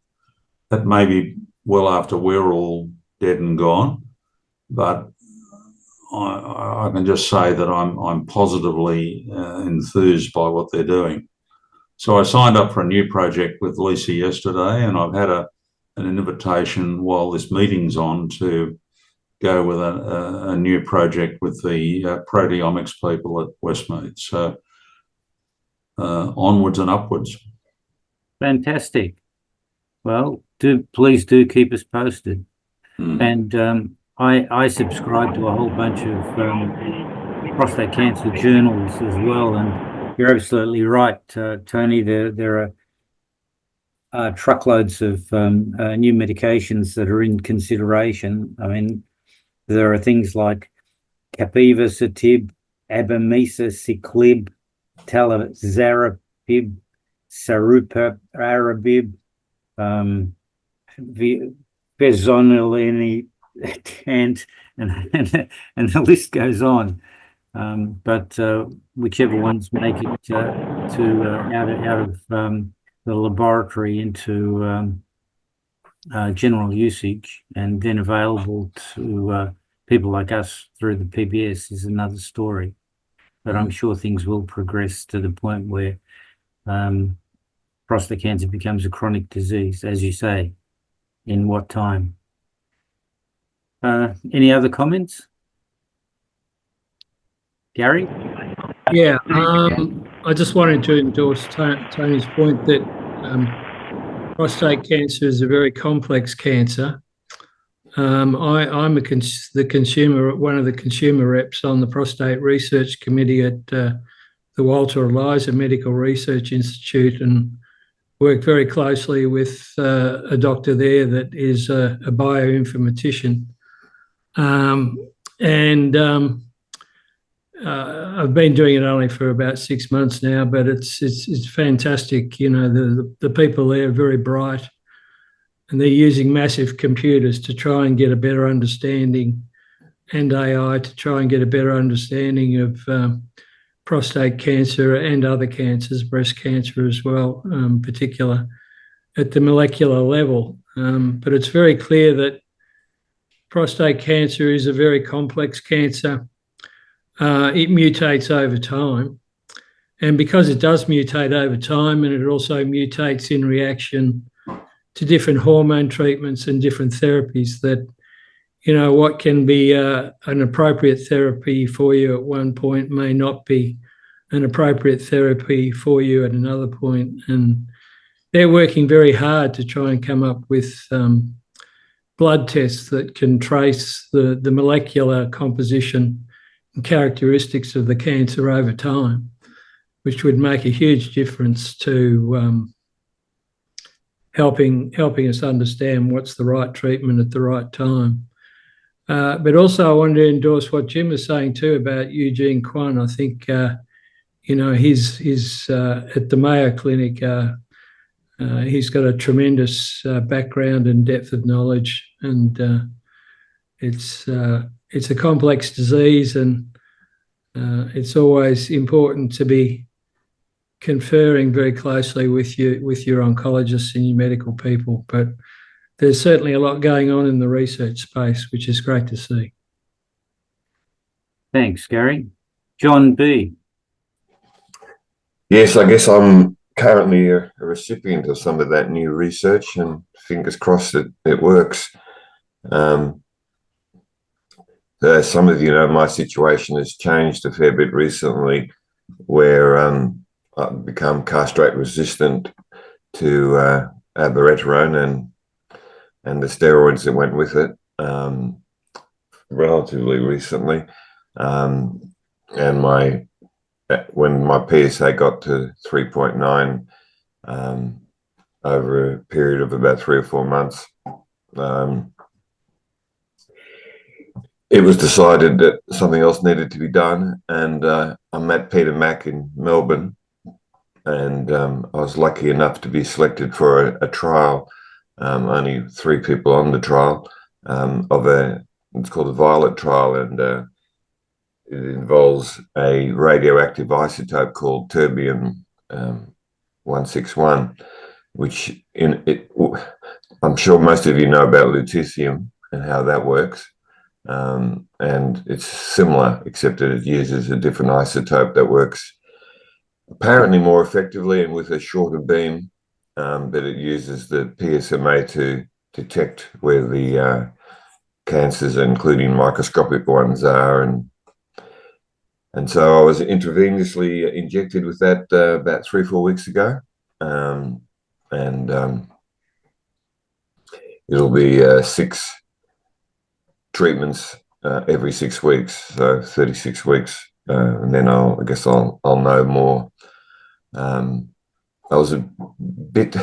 That may be well after we're all dead and gone, but I can just say that I'm positively enthused by what they're doing. So I signed up for a new project with Lisa yesterday, and I've had an invitation while this meeting's on to go with a new project with the proteomics people at Westmead. So onwards and upwards. Fantastic. Well, please do keep us posted. And I subscribe to a whole bunch of prostate cancer journals as well, and you're absolutely right, Tony. There are truckloads of new medications that are in consideration. I mean, there are things like capivasertib, abemaciclib, talazoparib, saruparib, Bezzonilini, and the list goes on. But whichever ones make it out of the laboratory into general usage and then available to people like us through the PBS is another story. But I'm sure things will progress to the point where prostate cancer becomes a chronic disease, as you say. In what time? Any other comments? Gary? Yeah, I just wanted to endorse Tony's point that prostate cancer is a very complex cancer. I'm one of the consumer reps on the prostate research committee at the Walter Eliza Medical Research Institute, and work very closely with a doctor there that is a bioinformatician. I've been doing it only for about 6 months now, but it's fantastic. You know, the people there are very bright, and they're using massive computers to try and get a better understanding, and AI to try and get a better understanding of prostate cancer and other cancers, breast cancer as well, particular at the molecular level. But it's very clear that prostate cancer is a very complex cancer. It mutates over time. And because it does mutate over time, and it also mutates in reaction to different hormone treatments and different therapies, that, you know, what can be an appropriate therapy for you at one point may not be an appropriate therapy for you at another point. And they're working very hard to try and come up with blood tests that can trace the molecular composition and characteristics of the cancer over time, which would make a huge difference to helping us understand what's the right treatment at the right time. But also I wanted to endorse what Jim was saying too about Eugene Kwan. I think, you know, he's at the Mayo Clinic. He's got a tremendous background and depth of knowledge, and it's a complex disease, and it's always important to be conferring very closely with your oncologists and your medical people. But there's certainly a lot going on in the research space, which is great to see. Thanks, Gary. John B. Yes, I guess I'm currently a recipient of some of that new research, and fingers crossed that it works. Some of you know my situation has changed a fair bit recently, where I've become castrate resistant to abiraterone and the steroids that went with it relatively recently. And when my PSA got to 3.9 over a period of about 3 or 4 months, it was decided that something else needed to be done. And I met Peter Mack in Melbourne, and I was lucky enough to be selected for a trial. Only 3 people on the trial it's called the Violet trial, and it involves a radioactive isotope called terbium-161, which I'm sure most of you know about lutetium and how that works. And it's similar, except that it uses a different isotope that works apparently more effectively and with a shorter beam, but it uses the PSMA to detect where the cancers, including microscopic ones, are. And so I was intravenously injected with that about 3 or 4 weeks ago. It'll be 6 treatments every 6 weeks, so 36 weeks. And then I guess I'll know more. I was a bit,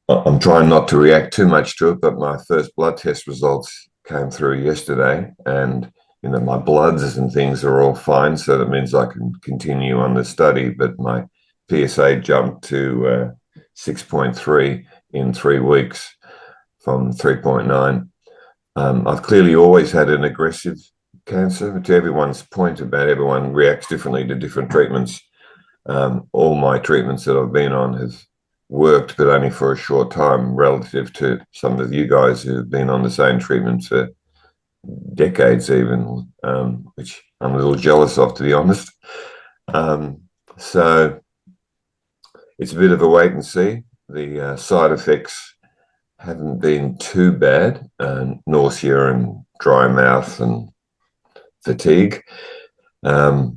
I'm trying not to react too much to it, but my first blood test results came through yesterday, and you know, my bloods and things are all fine, so that means I can continue on the study. But my PSA jumped to 6.3 in 3 weeks. from 3.9. I've clearly always had an aggressive cancer. To everyone's point about everyone reacts differently to different treatments. All my treatments that I've been on have worked, but only for a short time relative to some of you guys who've been on the same treatment for decades even, which I'm a little jealous of, to be honest. So it's a bit of a wait and see. The side effects haven't been too bad, nausea and dry mouth and fatigue. But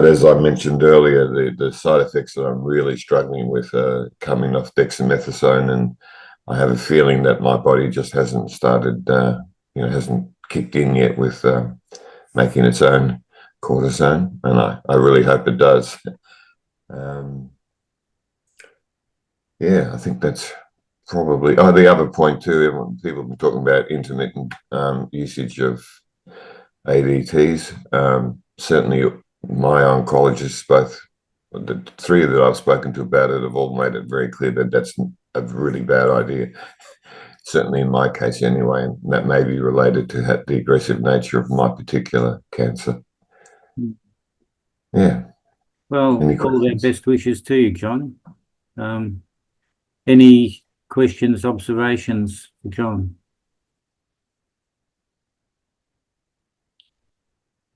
as I mentioned earlier, the side effects that I'm really struggling with are coming off dexamethasone, and I have a feeling that my body just hasn't started, hasn't kicked in yet with making its own cortisone, and I really hope it does. I think that's probably. Oh, the other point too, people have been talking about intermittent usage of ADTs. Certainly, my oncologists, both the three that I've spoken to about it, have all made it very clear that that's a really bad idea. Certainly in my case anyway, and that may be related to the aggressive nature of my particular cancer. Yeah. Well, all our best wishes to you, John. Any questions, observations for John?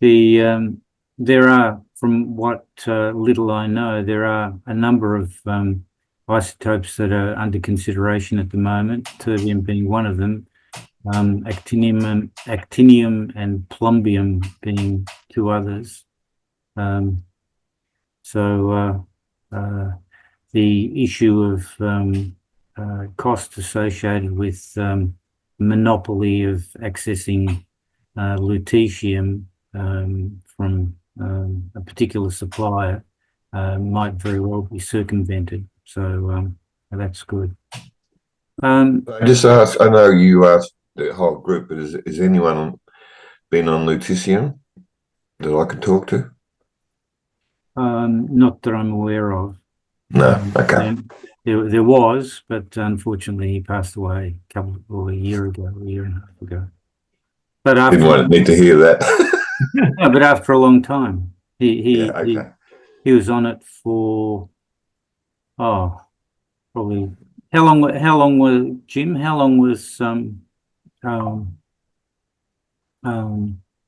There are, from what little I know, there are a number of isotopes that are under consideration at the moment, terbium being one of them, actinium and plumbium being two others. The issue of cost associated with monopoly of accessing lutetium from a particular supplier might very well be circumvented. So that's good. I just asked, I know you asked the whole group, but is anyone been on lutetium that I could talk to? Not that I'm aware of. No, okay. There was, but unfortunately he passed away a year and a half ago. But after Didn't need to hear that. no, but after a long time, he was on it for probably how long was Jim? How long was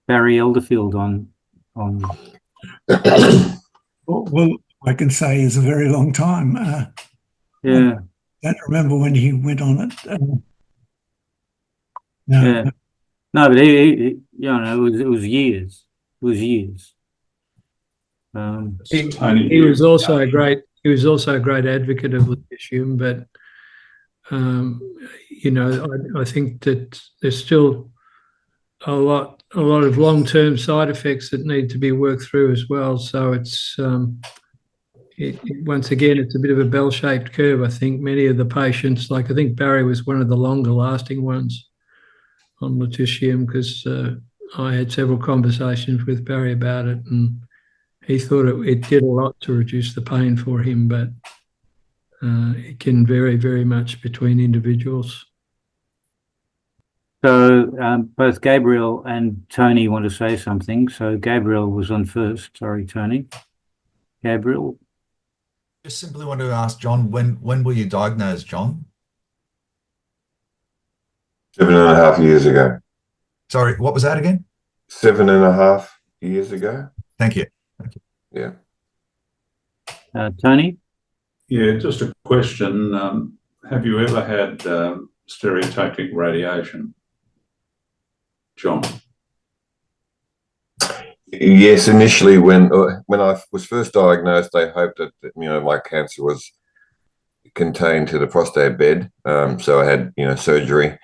Barry Elderfield on? Well, I can say is a very long time. Yeah. I don't remember when he went on it. No. Yeah. No, but he it was years. It was years. He was also a great advocate of lutetium, but I think that there's still a lot of long-term side effects that need to be worked through as well. So it's once again, it's a bit of a bell-shaped curve. I think many of the patients, I think Barry was one of the longer-lasting ones on lutetium, because I had several conversations with Barry about it, and he thought it did a lot to reduce the pain for him, but it can vary very much between individuals. So both Gabriel and Tony want to say something. So Gabriel was on first. Sorry, Tony. Gabriel. Just simply wanted to ask John, when were you diagnosed, John? 7.5 years ago. Sorry, what was that again? 7.5 years ago. Thank you. Yeah. Tony? Yeah, just a question. Have you ever had stereotactic radiation, John? Yes, initially when I was first diagnosed, they hoped that my cancer was contained to the prostate bed. So I had surgery,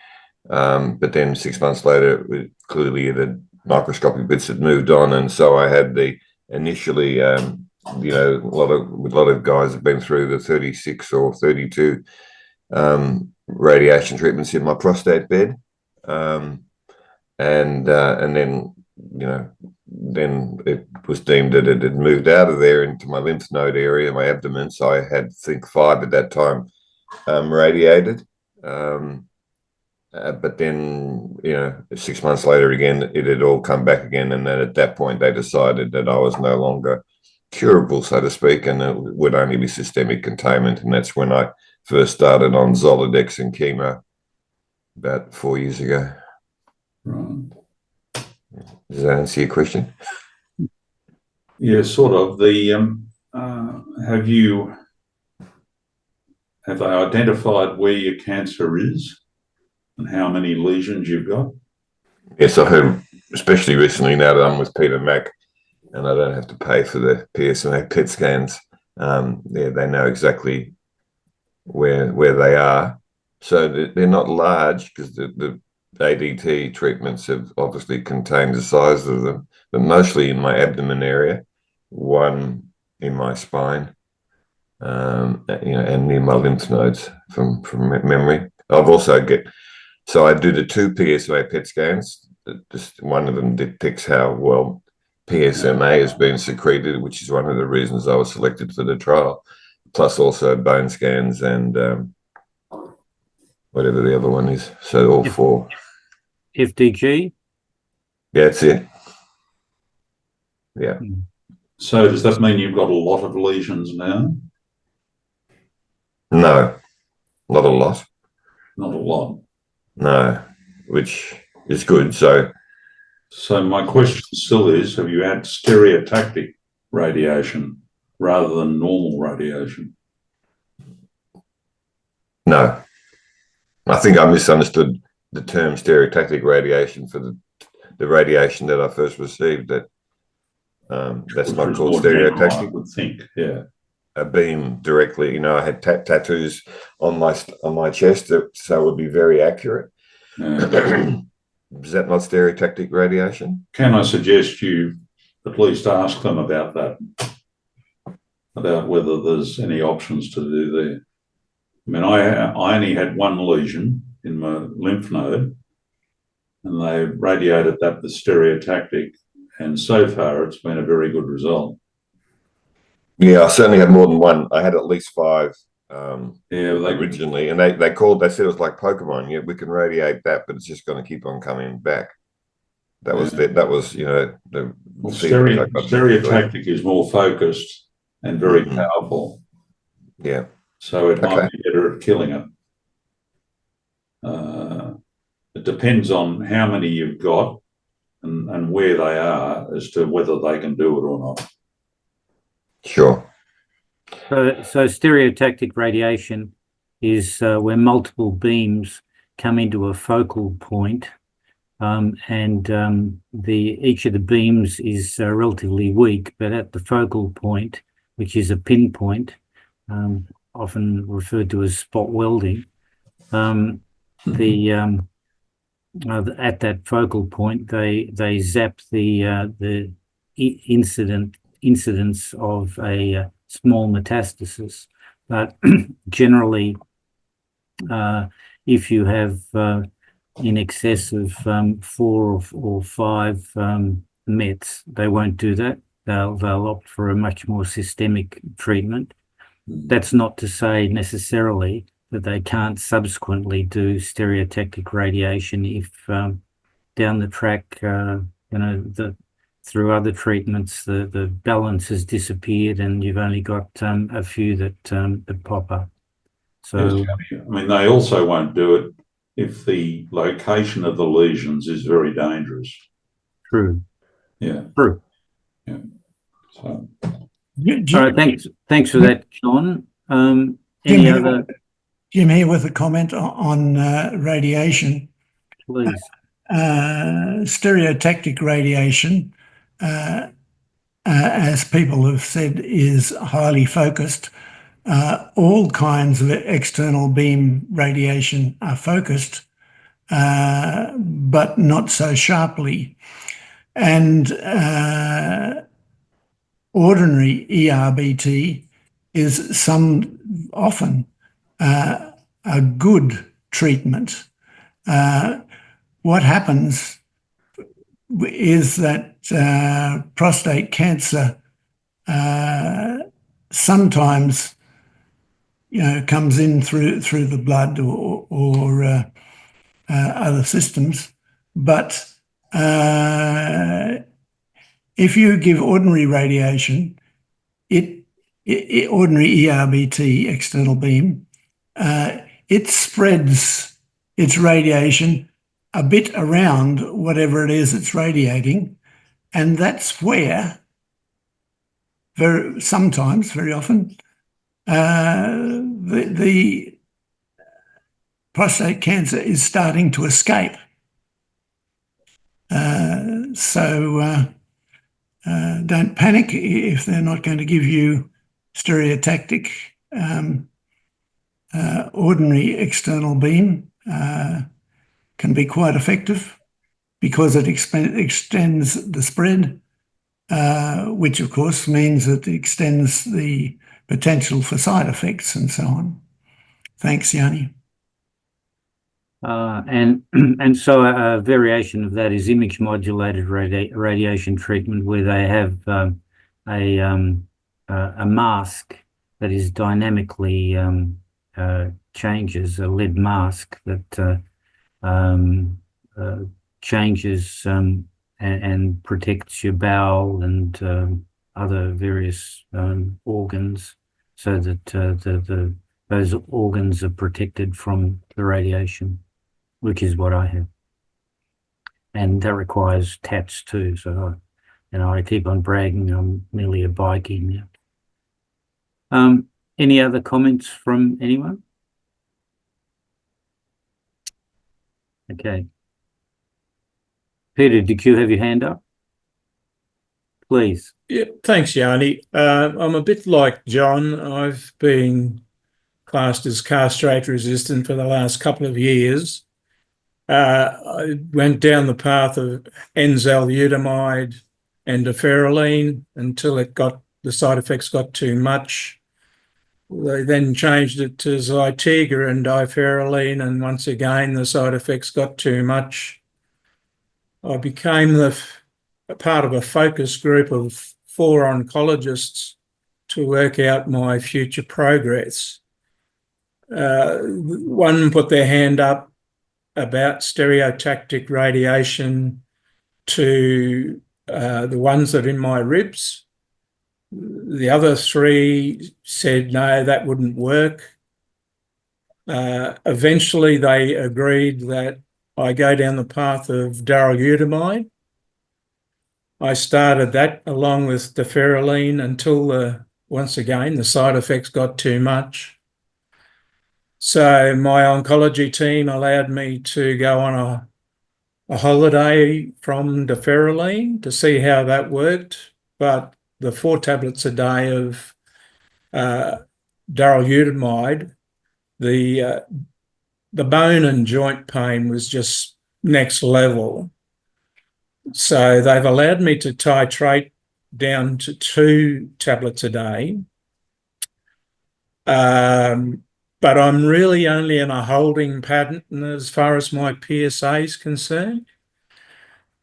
but then 6 months later, clearly the microscopic bits had moved on, and so I had the initially, a lot of guys have been through the 36 or 32 radiation treatments in my prostate bed, and then it was deemed that it had moved out of there into my lymph node area, my abdomen. So I had, I think, 5 at that time radiated. But then, 6 months later again, it had all come back again. And then at that point, they decided that I was no longer curable, so to speak, and it would only be systemic containment. And that's when I first started on Zoladex and chemo about 4 years ago. Right. Does that answer your question? Yeah, sort of. Have they identified where your cancer is and how many lesions you've got? Yes, I heard, especially recently now that I'm with Peter Mac and I don't have to pay for the PSMA PET scans. They know exactly where they are. So they're not large because the ADT treatments have obviously contained the size of them, but mostly in my abdomen area, one in my spine, and near my lymph nodes from memory. I've also so I do the 2 PSMA PET scans. Just one of them depicts how well PSMA has been secreted, which is one of the reasons I was selected for the trial, plus also bone scans and whatever the other one is. So all 4. FDG? Yeah, that's it. Yeah. So does that mean you've got a lot of lesions now? No, not a lot. Not a lot. No, which is good. So my question still is, have you had stereotactic radiation rather than normal radiation? no, I think I misunderstood the term stereotactic radiation for the radiation that I first received. That's not called stereotactic. I would think, yeah. A beam directly. I had tattoos on my chest, so it would be very accurate. Is that not stereotactic radiation? Can I suggest you at least ask them about that, about whether there's any options to do there? I mean, I only had one lesion in my lymph node, and they radiated that with stereotactic, and so far it's been a very good result. Yeah, I certainly had more than one. I had at least 5 originally, and they said it was like Pokemon. Yeah, we can radiate that, but it's just going to keep on coming back. That was the stereotactic is more focused and very powerful. Yeah. So it might be better at killing it. It depends on how many you've got and where they are as to whether they can do it or not. Sure. So stereotactic radiation is where multiple beams come into a focal point, and each of the beams is relatively weak, but at the focal point, which is a pinpoint, often referred to as spot welding, at that focal point, they zap the incidence of a small metastasis. But generally, if you have in excess of 4 or 5 mets, they won't do that. They'll opt for a much more systemic treatment. That's not to say necessarily that they can't subsequently do stereotactic radiation if down the track, through other treatments, the balance has disappeared and you've only got a few that pop up. So, yes, I mean, they also won't do it if the location of the lesions is very dangerous. True. Yeah. True. Yeah. So. All right, thanks for that, John. Any other? Jim here with a comment on radiation. Please. Stereotactic radiation, as people have said, is highly focused. All kinds of external beam radiation are focused, but not so sharply. And ordinary ERBT is often a good treatment. What happens is that prostate cancer sometimes comes in through the blood or other systems. But if you give ordinary radiation, ordinary ERBT, external beam, it spreads its radiation a bit around whatever it is it's radiating, and that's where sometimes, very often, the prostate cancer is starting to escape. So don't panic if they're not going to give you stereotactic. Ordinary external beam can be quite effective because it extends the spread, which of course means it extends the potential for side effects and so on. Thanks, Yanni. And so a variation of that is image modulated radiation treatment, where they have a mask that is dynamically changes, a lead mask that changes and protects your bowel and other various organs, so that those organs are protected from the radiation, which is what I have. And that requires TATS too. So, I keep on bragging I'm nearly a bikie now. Any other comments from anyone? Okay. Peter, did you have your hand up? Please. Yeah, thanks, Yanni. I'm a bit like John. I've been classed as castrate resistant for the last couple of years. I went down the path of enzalutamide and deferraline until the side effects got too much. They then changed it to Zytiga and diferaline, and once again the side effects got too much. I became a part of a focus group of 4 oncologists to work out my future progress. One put their hand up about stereotactic radiation to the ones that are in my ribs. The other 3 said, no, that wouldn't work. Eventually, they agreed that I go down the path of darolutamide. I started that along with deferraline until, once again, the side effects got too much. So my oncology team allowed me to go on a holiday from deferraline to see how that worked, but the 4 tablets a day of darolutamide, the bone and joint pain was just next level. So they've allowed me to titrate down to 2 tablets a day. But I'm really only in a holding pattern as far as my PSA is concerned.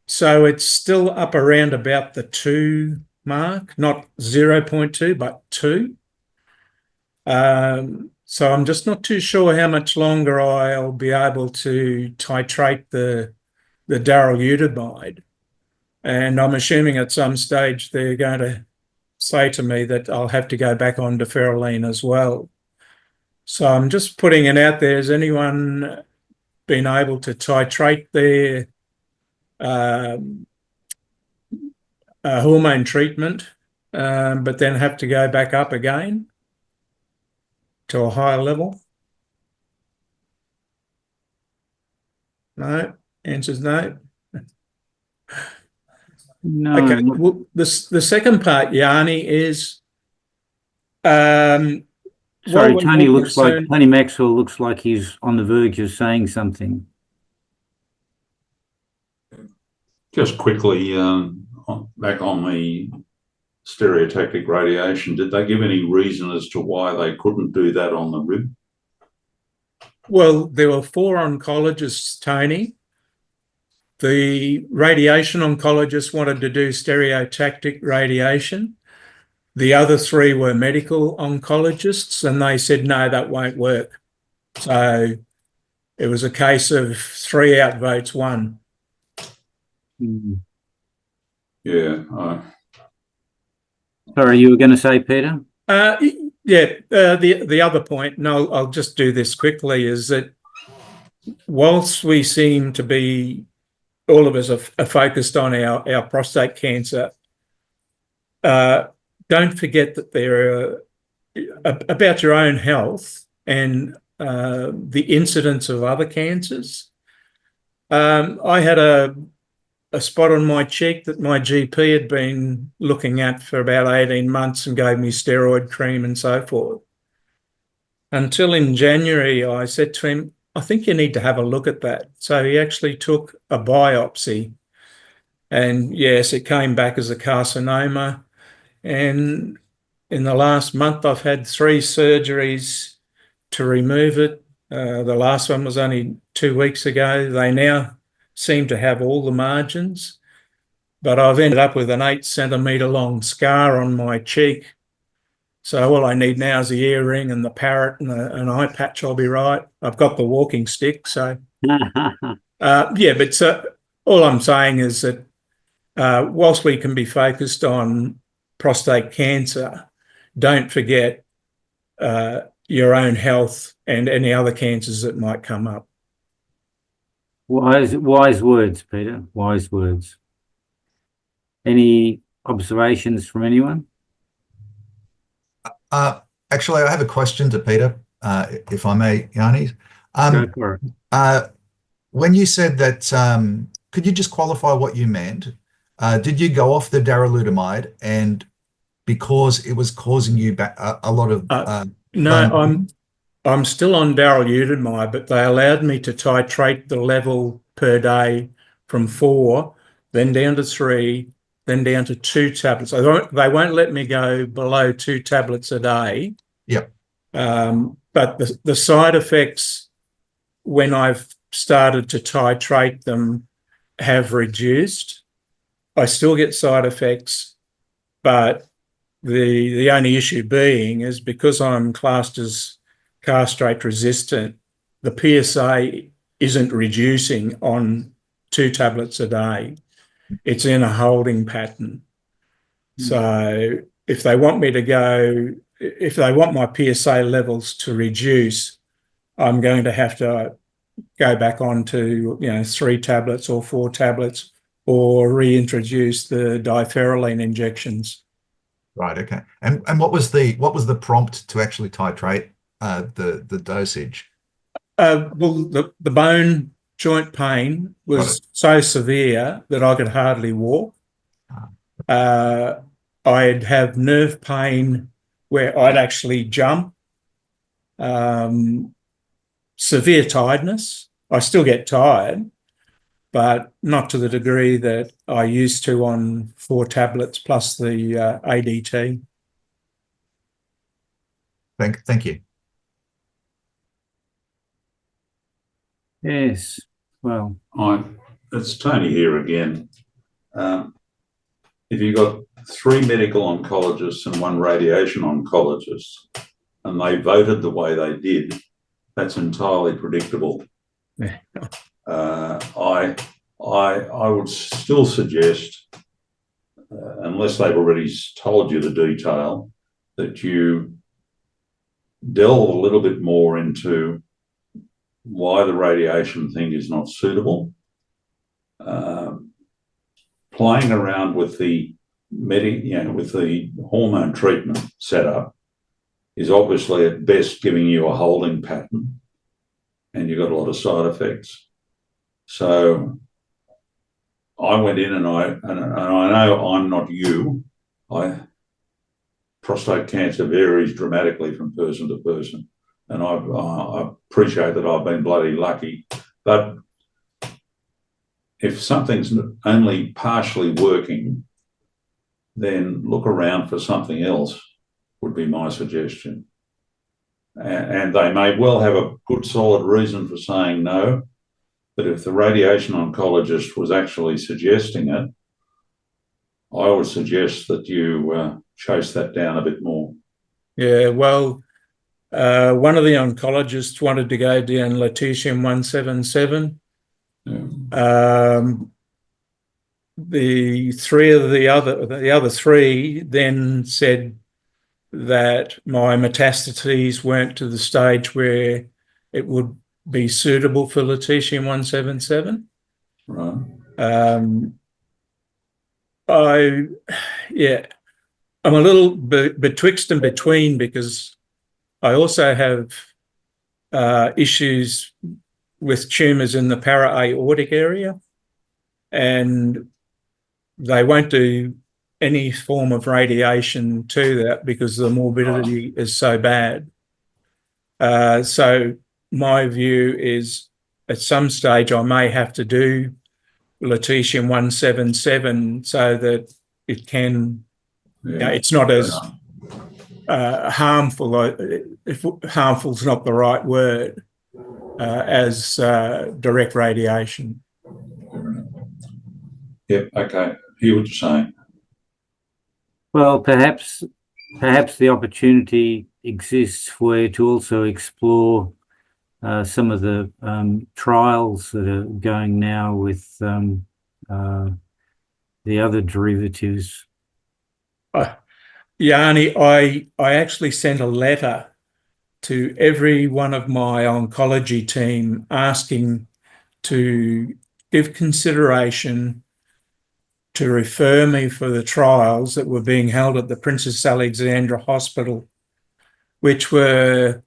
So it's still up around about the 2 mark, not 0.2, but 2. So I'm just not too sure how much longer I'll be able to titrate the darolutamide. And I'm assuming at some stage they're going to say to me that I'll have to go back on deferraline as well. So I'm just putting it out there. Has anyone been able to titrate their hormone treatment, but then have to go back up again to a higher level? No, answer's no. No. Okay, well, the second part, Yanni, is sorry, Tony Tony Maxwell looks like he's on the verge of saying something. Just quickly, back on the stereotactic radiation, did they give any reason as to why they couldn't do that on the rib? Well, there were 4 oncologists, Tony. The radiation oncologist wanted to do stereotactic radiation. The other 3 were medical oncologists, and they said, no, that won't work. So it was a case of 3 outvotes 1. Yeah. Sorry, you were going to say, Peter? The other point, and I'll just do this quickly, is that whilst we seem to be, all of us are focused on our prostate cancer, don't forget that there are about your own health and the incidence of other cancers. I had a spot on my cheek that my GP had been looking at for about 18 months and gave me steroid cream and so forth. Until in January, I said to him, I think you need to have a look at that. So he actually took a biopsy, and yes, it came back as a carcinoma. And in the last month, I've had 3 surgeries to remove it. The last one was only 2 weeks ago. They now seem to have all the margins, but I've ended up with an 8-centimetre long scar on my cheek. So all I need now is the earring and the parrot and an eye patch. I'll be right. I've got the walking stick. So but all I'm saying is that whilst we can be focused on prostate cancer, don't forget your own health and any other cancers that might come up. Wise words, Peter. Wise words. Any observations from anyone? Actually, I have a question to Peter, if I may, Yanni. Go for it. When you said that, could you just qualify what you meant? Did you go off the darolutamide and because it was causing you a lot of... No, I'm still on darolutamide, but they allowed me to titrate the level per day from 4, then down to 3, then down to 2 tablets. They won't let me go below 2 tablets a day. Yep. But the side effects, when I've started to titrate them, have reduced. I still get side effects, but the only issue being is because I'm classed as castrate resistant, the PSA isn't reducing on 2 tablets a day. It's in a holding pattern. So if they want my PSA levels to reduce, I'm going to have to go back on to 3 tablets or 4 tablets or reintroduce the diferoline injections. Right. Okay. And what was the prompt to actually titrate the dosage? Well, the bone joint pain was so severe that I could hardly walk. I'd have nerve pain where I'd actually jump. Severe tiredness. I still get tired, but not to the degree that I used to on 4 tablets plus the ADT. Thank you. Yes. Well, it's Tony here again. If you've got 3 medical oncologists and 1 radiation oncologist, and they voted the way they did, that's entirely predictable. Yeah. I would still suggest, unless they've already told you the detail, that you delve a little bit more into why the radiation thing is not suitable. Playing around with the with the hormone treatment setup is obviously at best giving you a holding pattern, and you've got a lot of side effects. So I went in and I know I'm not you. Prostate cancer varies dramatically from person to person, and I appreciate that I've been bloody lucky. But if something's only partially working, then look around for something else, would be my suggestion. And they may well have a good solid reason for saying no, but if the radiation oncologist was actually suggesting it, I would suggest that you chase that down a bit more. Yeah, well, one of the oncologists wanted to go down lutetium-177. Yeah. The other three then said that my metastases weren't to the stage where it would be suitable for lutetium-177. Right. I'm a little betwixt and between, because I also have issues with tumours in the para-aortic area, and they won't do any form of radiation to that because the morbidity is so bad. So my view is at some stage I may have to do lutetium-177 so that it can, it's not as harmful, if harmful is not the right word, as direct radiation. Yep, okay. Hear what you're saying. Well, perhaps the opportunity exists for you to also explore some of the trials that are going now with the other derivatives. Yanni, I actually sent a letter to every one of my oncology team asking to give consideration to refer me for the trials that were being held at the Princess Alexandra Hospital, which were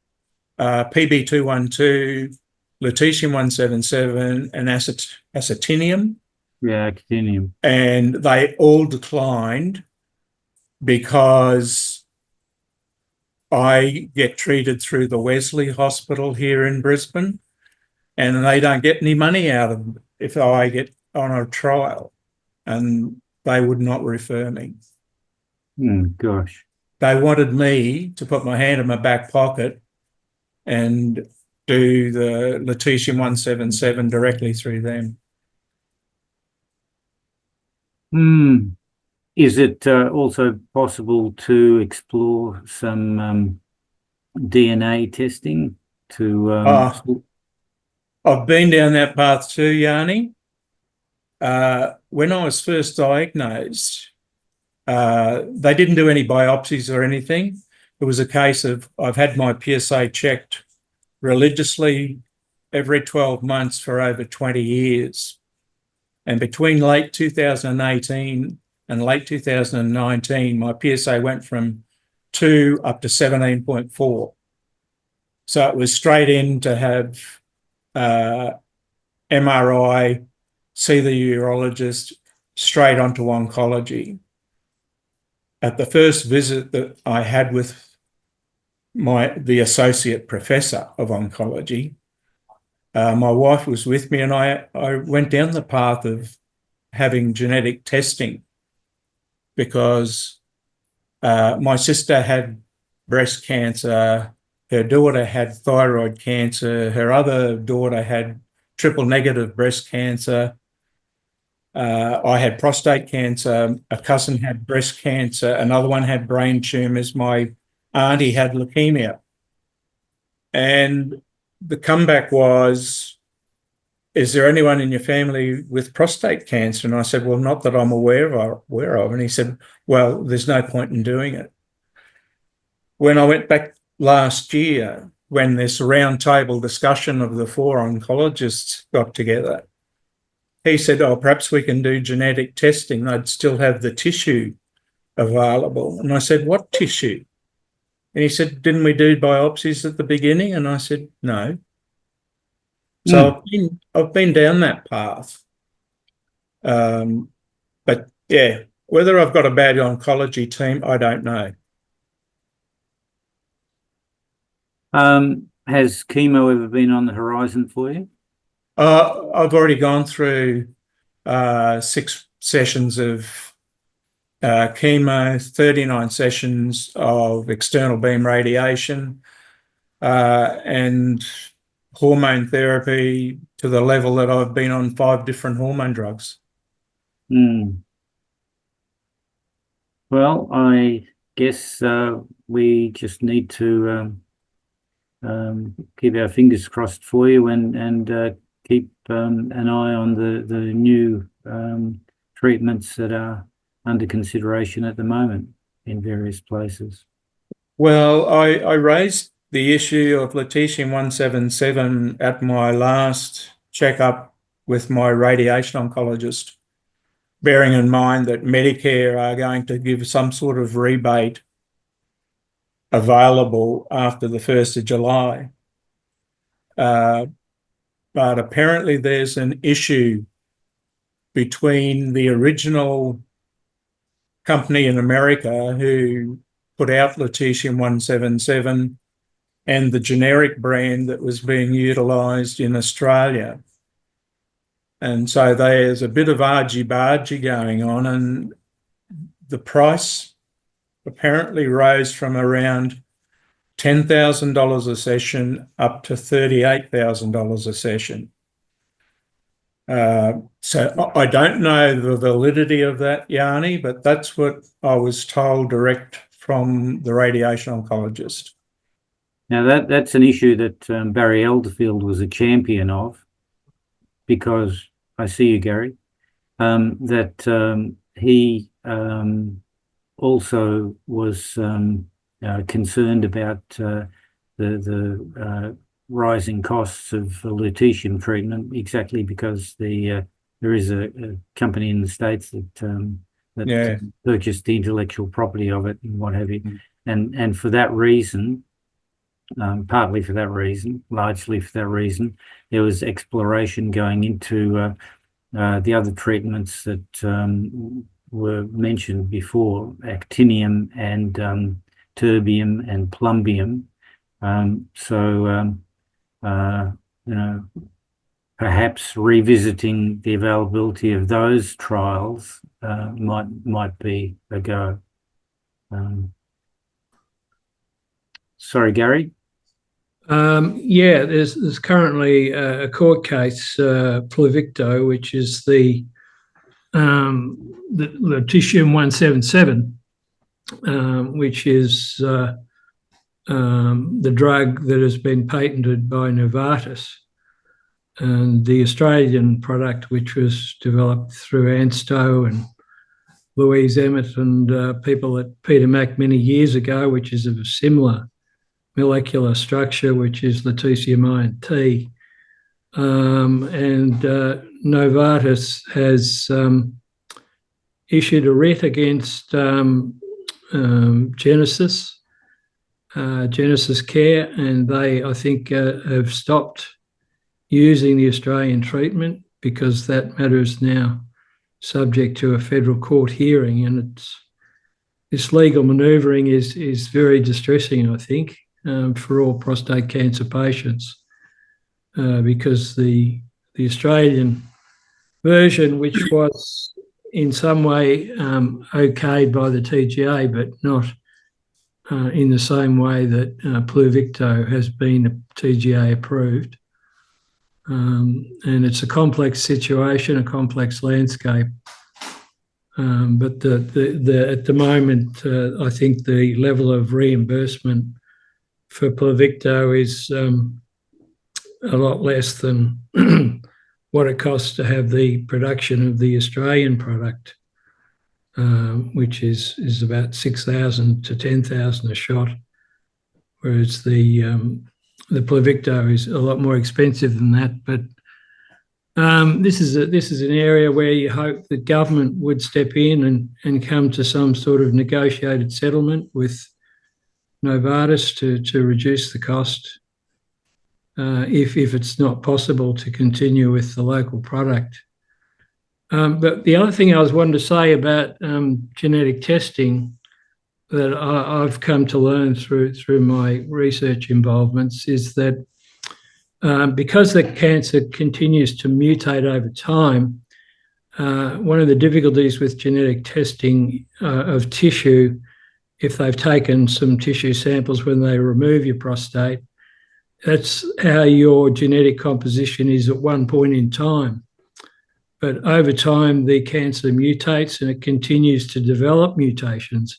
PB212, lutetium-177, and actinium. Yeah, actinium. And they all declined because I get treated through the Wesley Hospital here in Brisbane, and they don't get any money out of them if I get on a trial, and they would not refer me. Gosh. They wanted me to put my hand in my back pocket and do the lutetium-177 directly through them. Is it also possible to explore some DNA testing to? I've been down that path too, Yanni. When I was first diagnosed, they didn't do any biopsies or anything. It was a case of I've had my PSA checked religiously every 12 months for over 20 years. And between late 2018 and late 2019, my PSA went from 2 up to 17.4. So it was straight in to have MRI, see the urologist, straight onto oncology. At the first visit that I had with the associate professor of oncology, my wife was with me, and I went down the path of having genetic testing because my sister had breast cancer, her daughter had thyroid cancer, her other daughter had triple negative breast cancer. I had prostate cancer, a cousin had breast cancer, another one had brain tumours, my auntie had leukemia. And the comeback was, is there anyone in your family with prostate cancer? And I said, well, not that I'm aware of. And he said, well, there's no point in doing it. When I went back last year, when this roundtable discussion of the 4 oncologists got together, he said, oh, perhaps we can do genetic testing. They'd still have the tissue available. And I said, what tissue? And he said, didn't we do biopsies at the beginning? And I said, no. So I've been down that path. But yeah, whether I've got a bad oncology team, I don't know. Has chemo ever been on the horizon for you? I've already gone through 6 sessions of chemo, 39 sessions of external beam radiation, and hormone therapy to the level that I've been on 5 different hormone drugs. Well, I guess we just need to keep our fingers crossed for you and keep an eye on the new treatments that are under consideration at the moment in various places. Well, I raised the issue of lutetium-177 at my last checkup with my radiation oncologist, bearing in mind that Medicare are going to give some sort of rebate available after the 1st of July. But apparently there's an issue between the original company in America who put out lutetium-177 and the generic brand that was being utilised in Australia. And so there's a bit of argy-bargy going on, and the price apparently rose from around $10,000 a session up to $38,000 a session. So I don't know the validity of that, Yanni, but that's what I was told direct from the radiation oncologist. Now that's an issue that Barry Elderfield was a champion of, because I see you, Gary, that he also was concerned about the rising costs of lutetium treatment, exactly because there is a company in the States that purchased the intellectual property of it and what have you. And for that reason, partly for that reason, largely for that reason, there was exploration going into the other treatments that were mentioned before, actinium and terbium and plumbium. Perhaps revisiting the availability of those trials might be a go. Sorry, Gary. There's currently a court case, Pluvicto, which is the lutetium-177, which is the drug that has been patented by Novartis, and the Australian product, which was developed through Ansto and Louise Emmett and people at Peter Mac many years ago, which is of a similar molecular structure, which is lutetium iron T. Novartis has issued a writ against Genesis Care, and they, I think, have stopped using the Australian treatment because that matter is now subject to a federal court hearing, and this legal manoeuvring is very distressing, I think, for all prostate cancer patients, because the Australian version, which was in some way okayed by the TGA, but not in the same way that Pluvicto has been TGA approved. And it's a complex situation, a complex landscape. But at the moment, I think the level of reimbursement for Pluvicto is a lot less than what it costs to have the production of the Australian product, which is about 6,000 to 10,000 a shot, whereas the Pluvicto is a lot more expensive than that. But this is an area where you hope that government would step in and come to some sort of negotiated settlement with Novartis to reduce the cost, if it's not possible to continue with the local product. But the other thing I was wanting to say about genetic testing that I've come to learn through my research involvements is that because the cancer continues to mutate over time, one of the difficulties with genetic testing of tissue, if they've taken some tissue samples when they remove your prostate, that's how your genetic composition is at one point in time. But over time, the cancer mutates and it continues to develop mutations.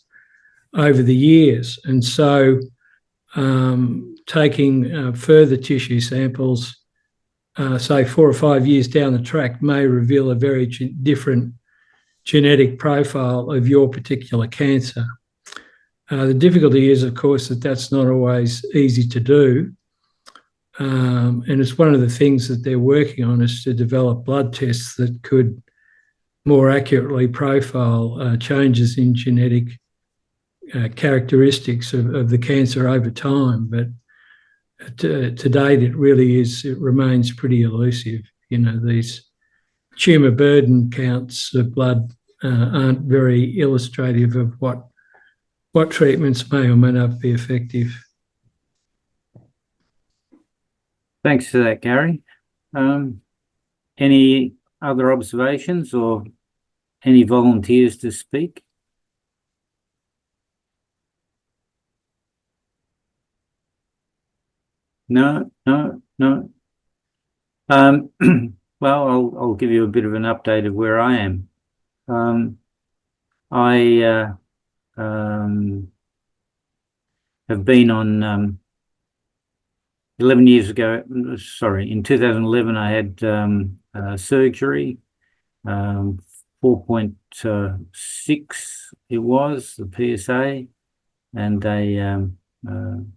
over the years. And so taking further tissue samples, say 4 or 5 years down the track, may reveal a very different genetic profile of your particular cancer. The difficulty is, of course, that that's not always easy to do. And it's one of the things that they're working on, is to develop blood tests that could more accurately profile changes in genetic characteristics of the cancer over time. But to date, it remains pretty elusive. You know, these tumour burden counts of blood aren't very illustrative of what treatments may or may not be effective. Thanks for that, Gary. Any other observations or any volunteers to speak? No. Well, I'll give you a bit of an update of where I am. I have been on 11 years ago. Sorry, in 2011, I had surgery. 4.6 it was, the PSA, and they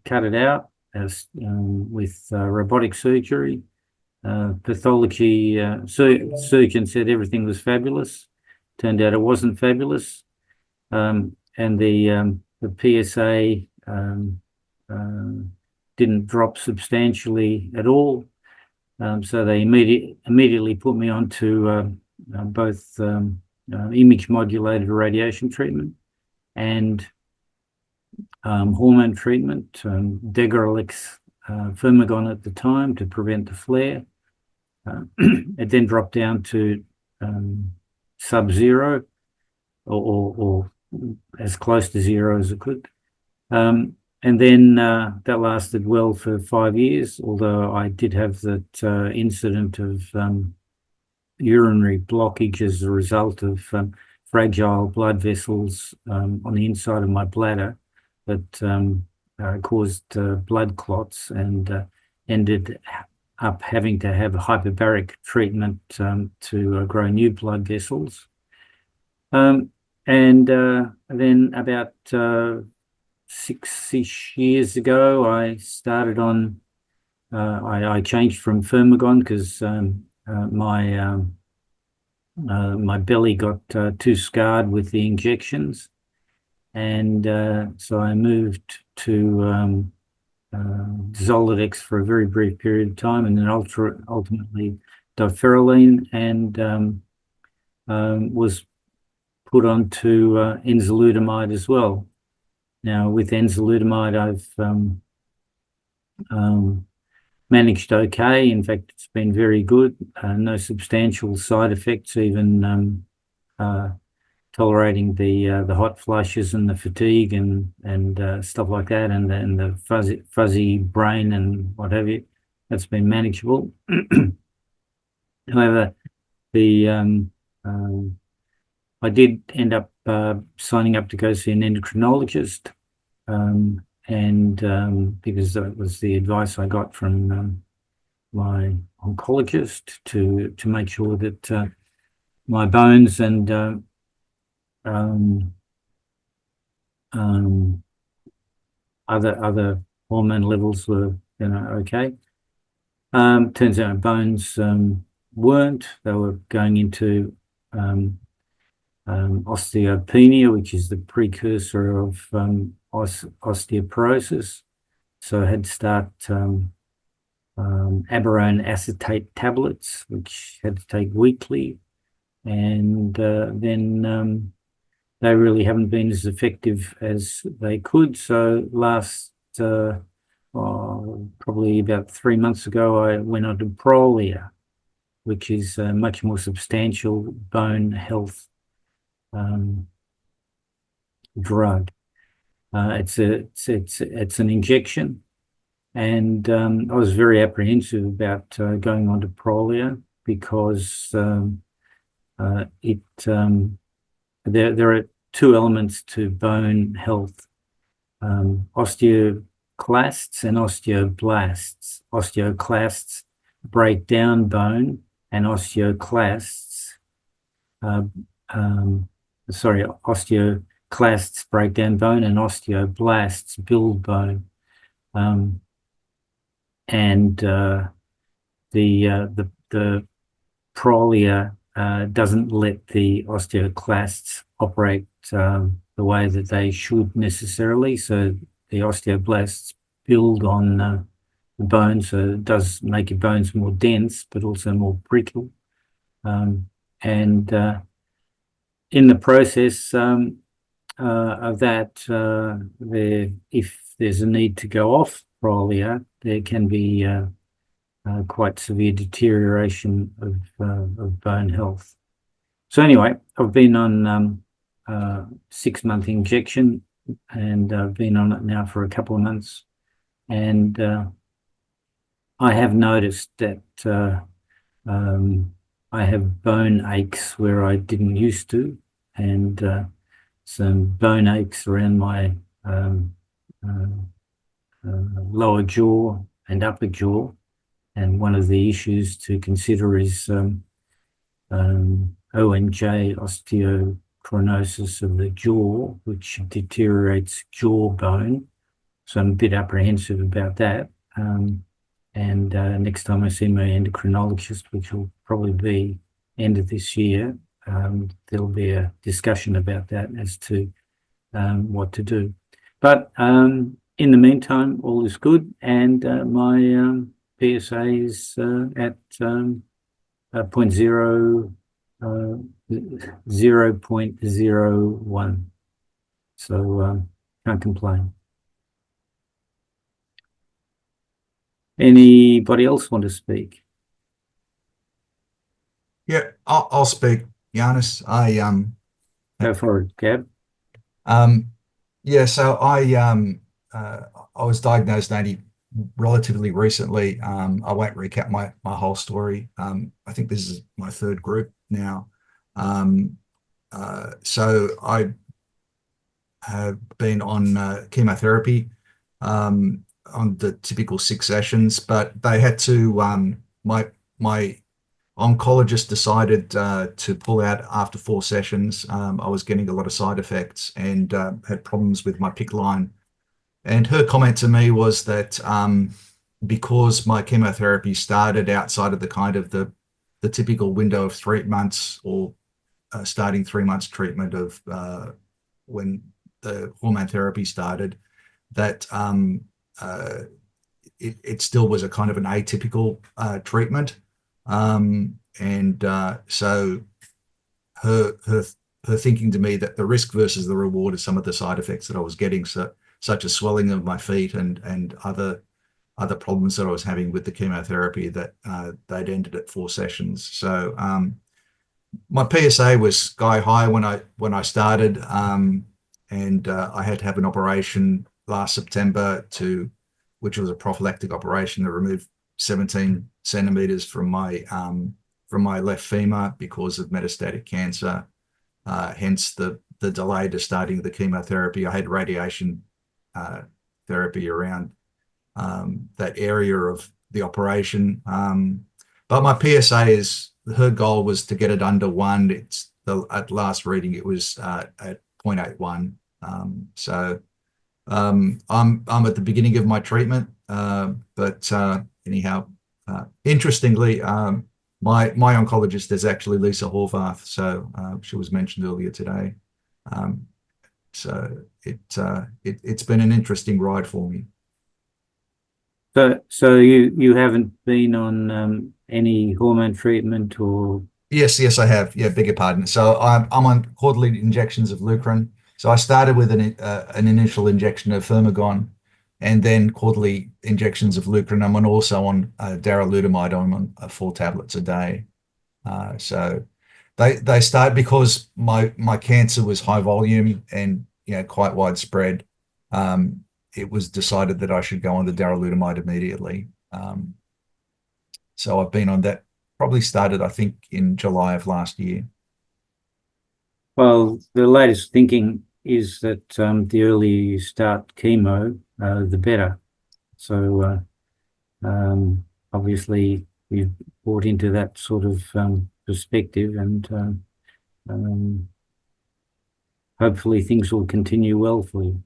cut it out with robotic surgery. Pathology surgeon said everything was fabulous. Turned out it wasn't fabulous, and the PSA didn't drop substantially at all. So they immediately put me onto both image modulated radiation treatment and hormone treatment, Degrelix, Firmagon at the time, to prevent the flare. It then dropped down to sub-zero, or as close to zero as it could. And then that lasted well for 5 years, although I did have that incident of urinary blockage as a result of fragile blood vessels on the inside of my bladder that caused blood clots, and ended up having to have hyperbaric treatment to grow new blood vessels. And then about 6-ish years ago, I started on, I changed from Firmagon because my belly got too scarred with the injections, and so I moved to Zoladex for a very brief period of time, and then ultimately Diferoline, and was put onto enzalutamide as well. Now, with enzalutamide, I've managed okay. In fact, it's been very good. No substantial side effects, even tolerating the hot flushes and the fatigue and stuff like that, and the fuzzy brain and what have you. That's been manageable. However, I did end up signing up to go see an endocrinologist, and because that was the advice I got from my oncologist to make sure that my bones and other hormone levels were, okay. Turns out my bones weren't. They were going into osteopenia, which is the precursor of osteoporosis. So I had to start aberone acetate tablets, which had to take weekly, and then they really haven't been as effective as they could. So last probably about 3 months ago, I went on to Prolia, which is a much more substantial bone health drug. It's an injection, and I was very apprehensive about going on to Prolia because there are two elements to bone health osteoclasts and osteoblasts. Osteoclasts break down bone, and osteoclasts break down bone, and osteoblasts build bone. The Prolia doesn't let the osteoclasts operate the way that they should necessarily. So the osteoblasts build on the bone, so it does make your bones more dense, but also more brittle. In the process of that, if there's a need to go off Prolia, there can be quite severe deterioration of bone health. So anyway, I've been on 6-month injection, and I've been on it now for a couple of months, and I have noticed that I have bone aches where I didn't used to, and some bone aches around my lower jaw and upper jaw. And one of the issues to consider is OMJ, osteochondrosis of the jaw, which deteriorates jawbone. So I'm a bit apprehensive about that. Next time I see my endocrinologist, which will probably be end of this year, there'll be a discussion about that as to what to do. But in the meantime, all is good, and my PSA is at 0.01. So can't complain. Anybody else want to speak? Yeah, I'll speak, Giannis. Go for it, Gab. Yeah, so I was diagnosed only relatively recently. I won't recap my whole story. I think this is my third group now. So I have been on chemotherapy on the typical 6 sessions, but they had to, my oncologist decided to pull out after 4 sessions. I was getting a lot of side effects and had problems with my PICC line. And her comment to me was that because my chemotherapy started outside of the kind of the typical window of 3 months, or starting 3 months treatment of when the hormone therapy started, that it still was a kind of an atypical treatment. So her thinking to me that the risk versus the reward of some of the side effects that I was getting, such as swelling of my feet and other problems that I was having with the chemotherapy, that they'd ended at 4 sessions. So my PSA was sky high when I started, and I had to have an operation last September which was a prophylactic operation to remove 17 centimeters from my left femur because of metastatic cancer. Hence the delay to starting the chemotherapy. I had radiation therapy around that area of the operation. But my PSA is, her goal was to get it under 1. At last reading, it was at 0.81. So I'm at the beginning of my treatment, but anyhow, interestingly, my oncologist is actually Lisa Horvath, so she was mentioned earlier today. So it's been an interesting ride for me. So you haven't been on any hormone treatment or? Yes, I have. Yeah, beg your pardon. So I'm on quarterly injections of Lucrin. So I started with an initial injection of Firmagon, and then quarterly injections of Lucrin. I'm also on darolutamide. I'm on 4 tablets a day. So they start, because my cancer was high volume and quite widespread. It was decided that I should go on the darolutamide immediately. So I've been on that. Probably started, I think, in July of last year. Well, the latest thinking is that the earlier you start chemo, the better. So obviously we've brought into that sort of perspective, and hopefully things will continue well for you.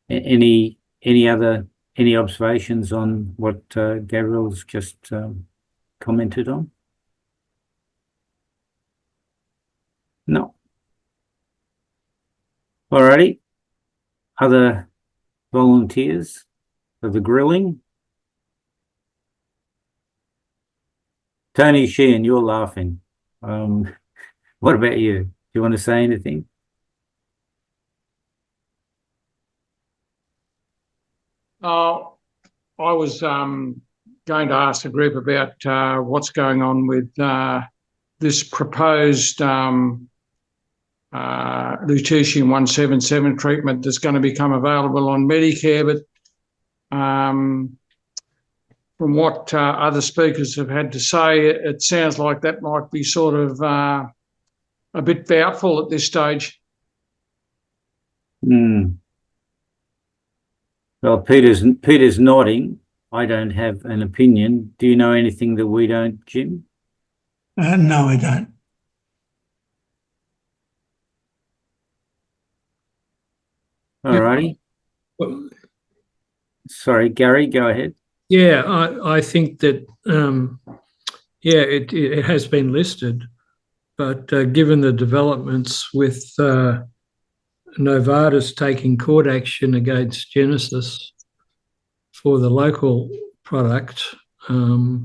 Any observations on what Gabriel's just commented on? No. Alrighty. Other volunteers for the grilling? Tony Sheehan, you're laughing. What about you? Do you want to say anything? I was going to ask the group about what's going on with this proposed lutetium-177 treatment that's going to become available on Medicare, but from what other speakers have had to say, it sounds like that might be sort of a bit doubtful at this stage. Well, Peter's nodding. I don't have an opinion. Do you know anything that we don't, Jim? No, I don't. All righty. Sorry, Gary, go ahead. Yeah, I think that, it has been listed, but given the developments with Novartis taking court action against Genesis for the local product, I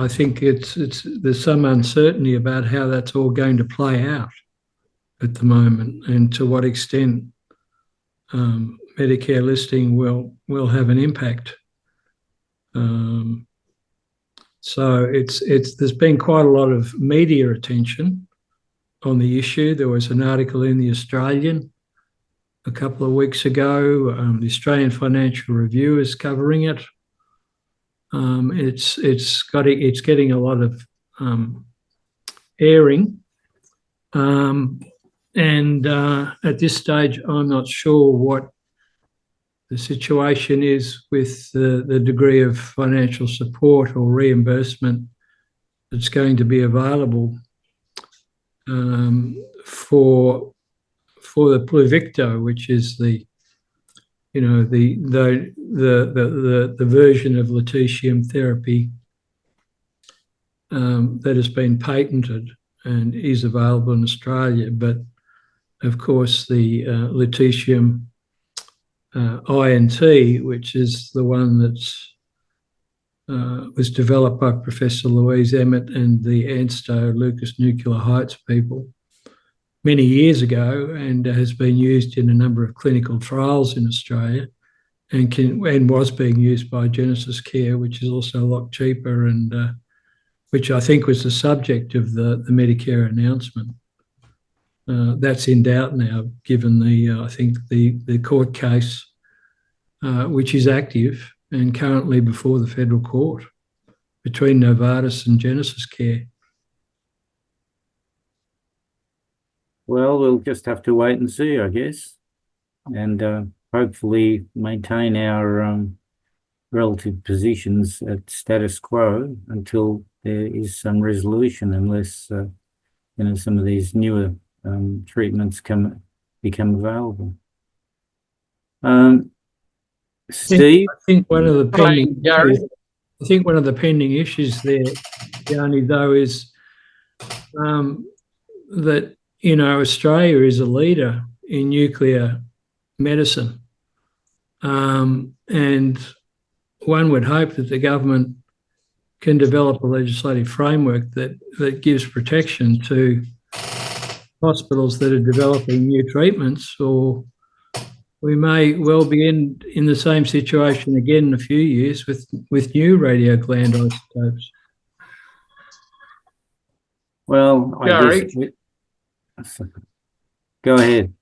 think there's some uncertainty about how that's all going to play out at the moment, and to what extent Medicare listing will have an impact. So there's been quite a lot of media attention on the issue. There was an article in the Australian a couple of weeks ago. The Australian Financial Review is covering it. It's getting a lot of airing, and at this stage, I'm not sure what the situation is with the degree of financial support or reimbursement that's going to be available for the Pluvicto, which is the version of lutetium therapy that has been patented and is available in Australia. But of course, the lutetium INT, which is the one that's was developed by Professor Louise Emmett and the ANSTO Lucas Nuclear Heights people many years ago, and has been used in a number of clinical trials in Australia, and was being used by Genesis Care, which is also a lot cheaper, and which I think was the subject of the Medicare announcement. That's in doubt now, given I think the court case, which is active and currently before the federal court between Novartis and Genesis Care. Well, we'll just have to wait and see, I guess, and hopefully maintain our relative positions at status quo until there is some resolution, unless some of these newer treatments become available. Steve, I think one of the pending issues there, Yanni, though, is that Australia is a leader in nuclear medicine, and one would hope that the government can develop a legislative framework that gives protection to hospitals that are developing new treatments, or we may well be in the same situation again in a few years with new radiogland isotopes. well, I guess go ahead.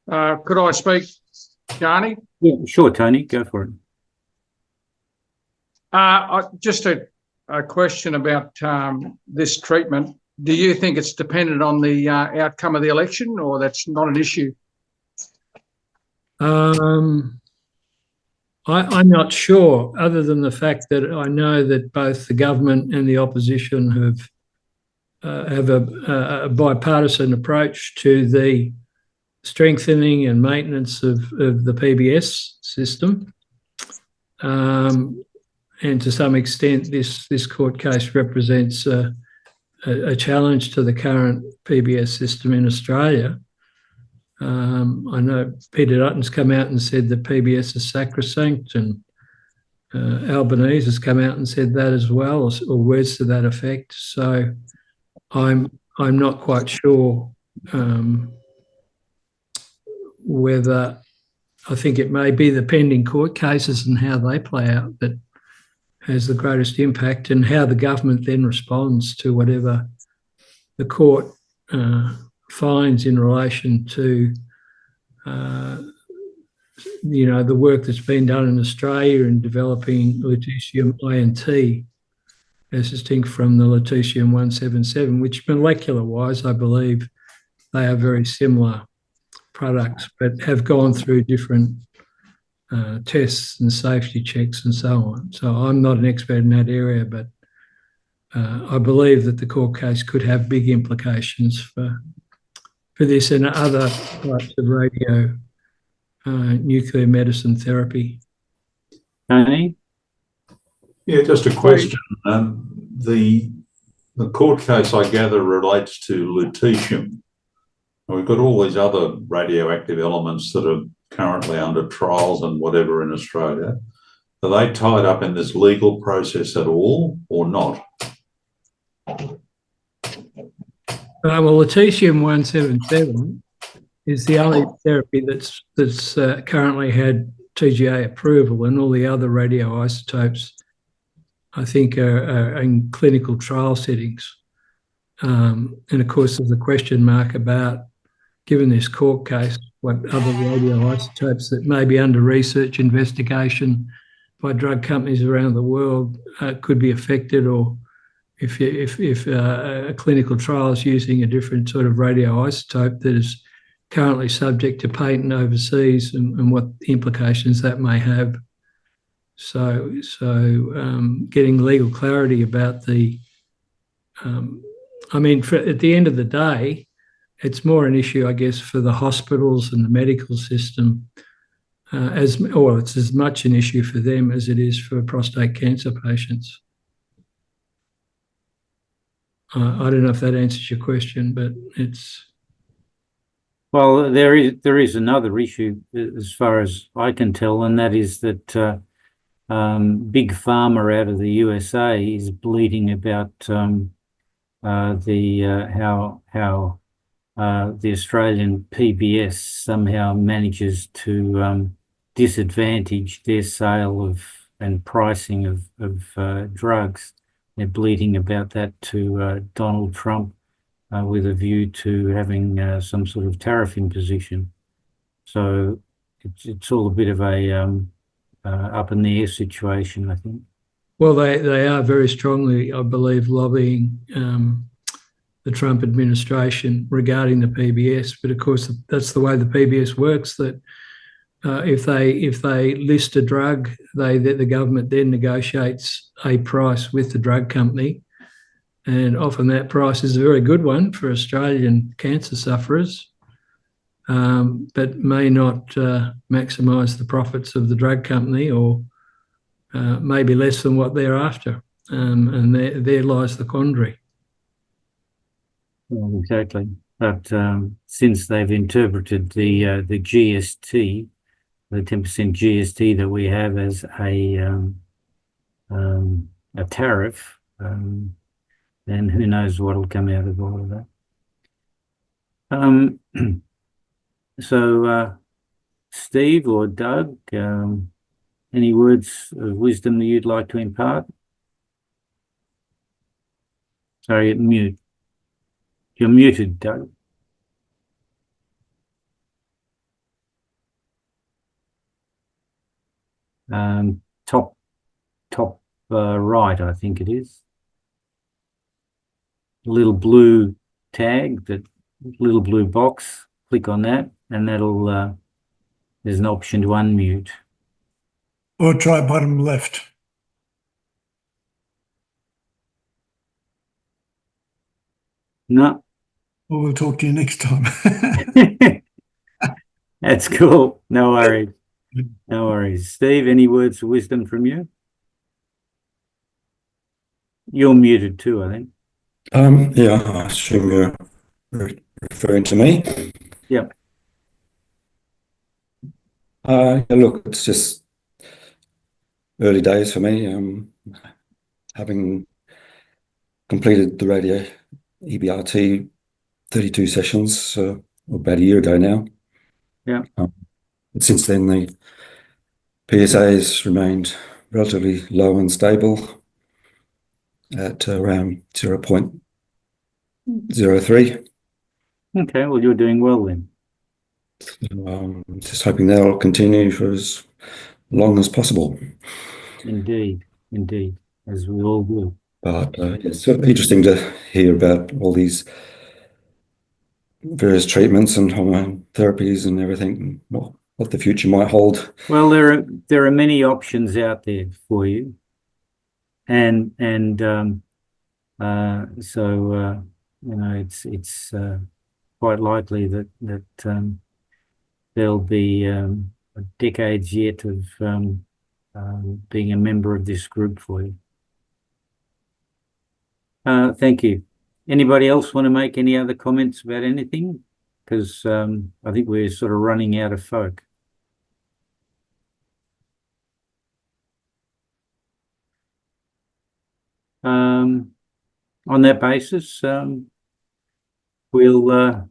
Could I speak, Yanni? Yeah, sure, Tony, go for it. Just a question about this treatment. do you think it's dependent on the outcome of the election, or that's not an issue? I'm not sure, other than the fact that I know that both the government and the opposition have a bipartisan approach to the strengthening and maintenance of the PBS system. And to some extent, this court case represents a challenge to the current PBS system in Australia. I know Peter Dutton's come out and said that PBS is sacrosanct, and Albanese has come out and said that as well, or words to that effect. So I'm not quite sure whether, I think it may be the pending court cases and how they play out that has the greatest impact, and how the government then responds to whatever the court finds in relation to the work that's been done in Australia in developing lutetium INT as distinct from the lutetium-177, which molecular-wise, I believe they are very similar products, but have gone through different tests and safety checks and so on. So I'm not an expert in that area, but I believe that the court case could have big implications for this and other types of radio nuclear medicine therapy. Tony? Yeah, just a question. The court case, I gather, relates to lutetium. We've got all these other radioactive elements that are currently under trials and whatever in Australia. Are they tied up in this legal process at all, or not? Well, lutetium-177 is the only therapy that's currently had TGA approval, and all the other radioisotopes, I think, are in clinical trial settings. And of course, there's a question mark about, given this court case, what other radioisotopes that may be under research investigation by drug companies around the world could be affected, or if a clinical trial is using a different sort of radioisotope that is currently subject to patent overseas, and what implications that may have. So getting legal clarity about the, at the end of the day, it's more an issue, I guess, for the hospitals and the medical system, it's as much an issue for them as it is for prostate cancer patients. I don't know if that answers your question, but it's... Well, there is another issue as far as I can tell, and that is that Big Pharma out of the USA is bleating about how the Australian PBS somehow manages to disadvantage their sale of and pricing of drugs. They're bleating about that to Donald Trump with a view to having some sort of tariff imposition. So it's all a bit of a up in the air situation, I think. Well, they are very strongly, I believe, lobbying the Trump administration regarding the PBS. But of course, that's the way the PBS works, that if they list a drug, the government then negotiates a price with the drug company. And often that price is a very good one for Australian cancer sufferers, but may not maximise the profits of the drug company, or maybe less than what they're after. And there lies the quandary. Well, exactly. But since they've interpreted the GST, the 10% GST that we have as a tariff, then who knows what will come out of all of that. So, Steve or Doug, any words of wisdom that you'd like to impart? Sorry, mute. You're muted, Doug. Top right, I think it is. little blue tag, that little blue box. Click on that, and that'll there's an option to unmute. Or try bottom left. No. Well, we'll talk to you next time. That's cool. No worries. No worries. Steve, any words of wisdom from you? You're muted too, I think. Yeah, I assume you're referring to me. Yep. Look, it's just early days for me. Having completed the radio EBRT 32 sessions about a year ago now. Yeah. Since then, the PSA has remained relatively low and stable at around 0.03. Okay, well, you're doing well then. Just hoping that'll continue for as long as possible. Indeed, indeed, as we all will. But it's interesting to hear about all these various treatments and hormone therapies and everything, and what the future might hold. Well, there are many options out there for you, and so you know, it's quite likely that there'll be decades yet of being a member of this group for you. Thank you. Anybody else want to make any other comments about anything? Because I think we're sort of running out of folk. On that basis, we'll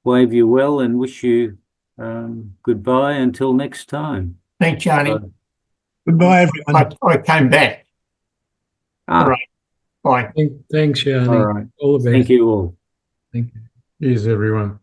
wave you well and wish you goodbye until next time. Thanks, Johnny. Goodbye, everyone. I came back. All right. Bye. Thanks, Johnny. All right. All the best. Thank you all. Thank you. Cheers, everyone.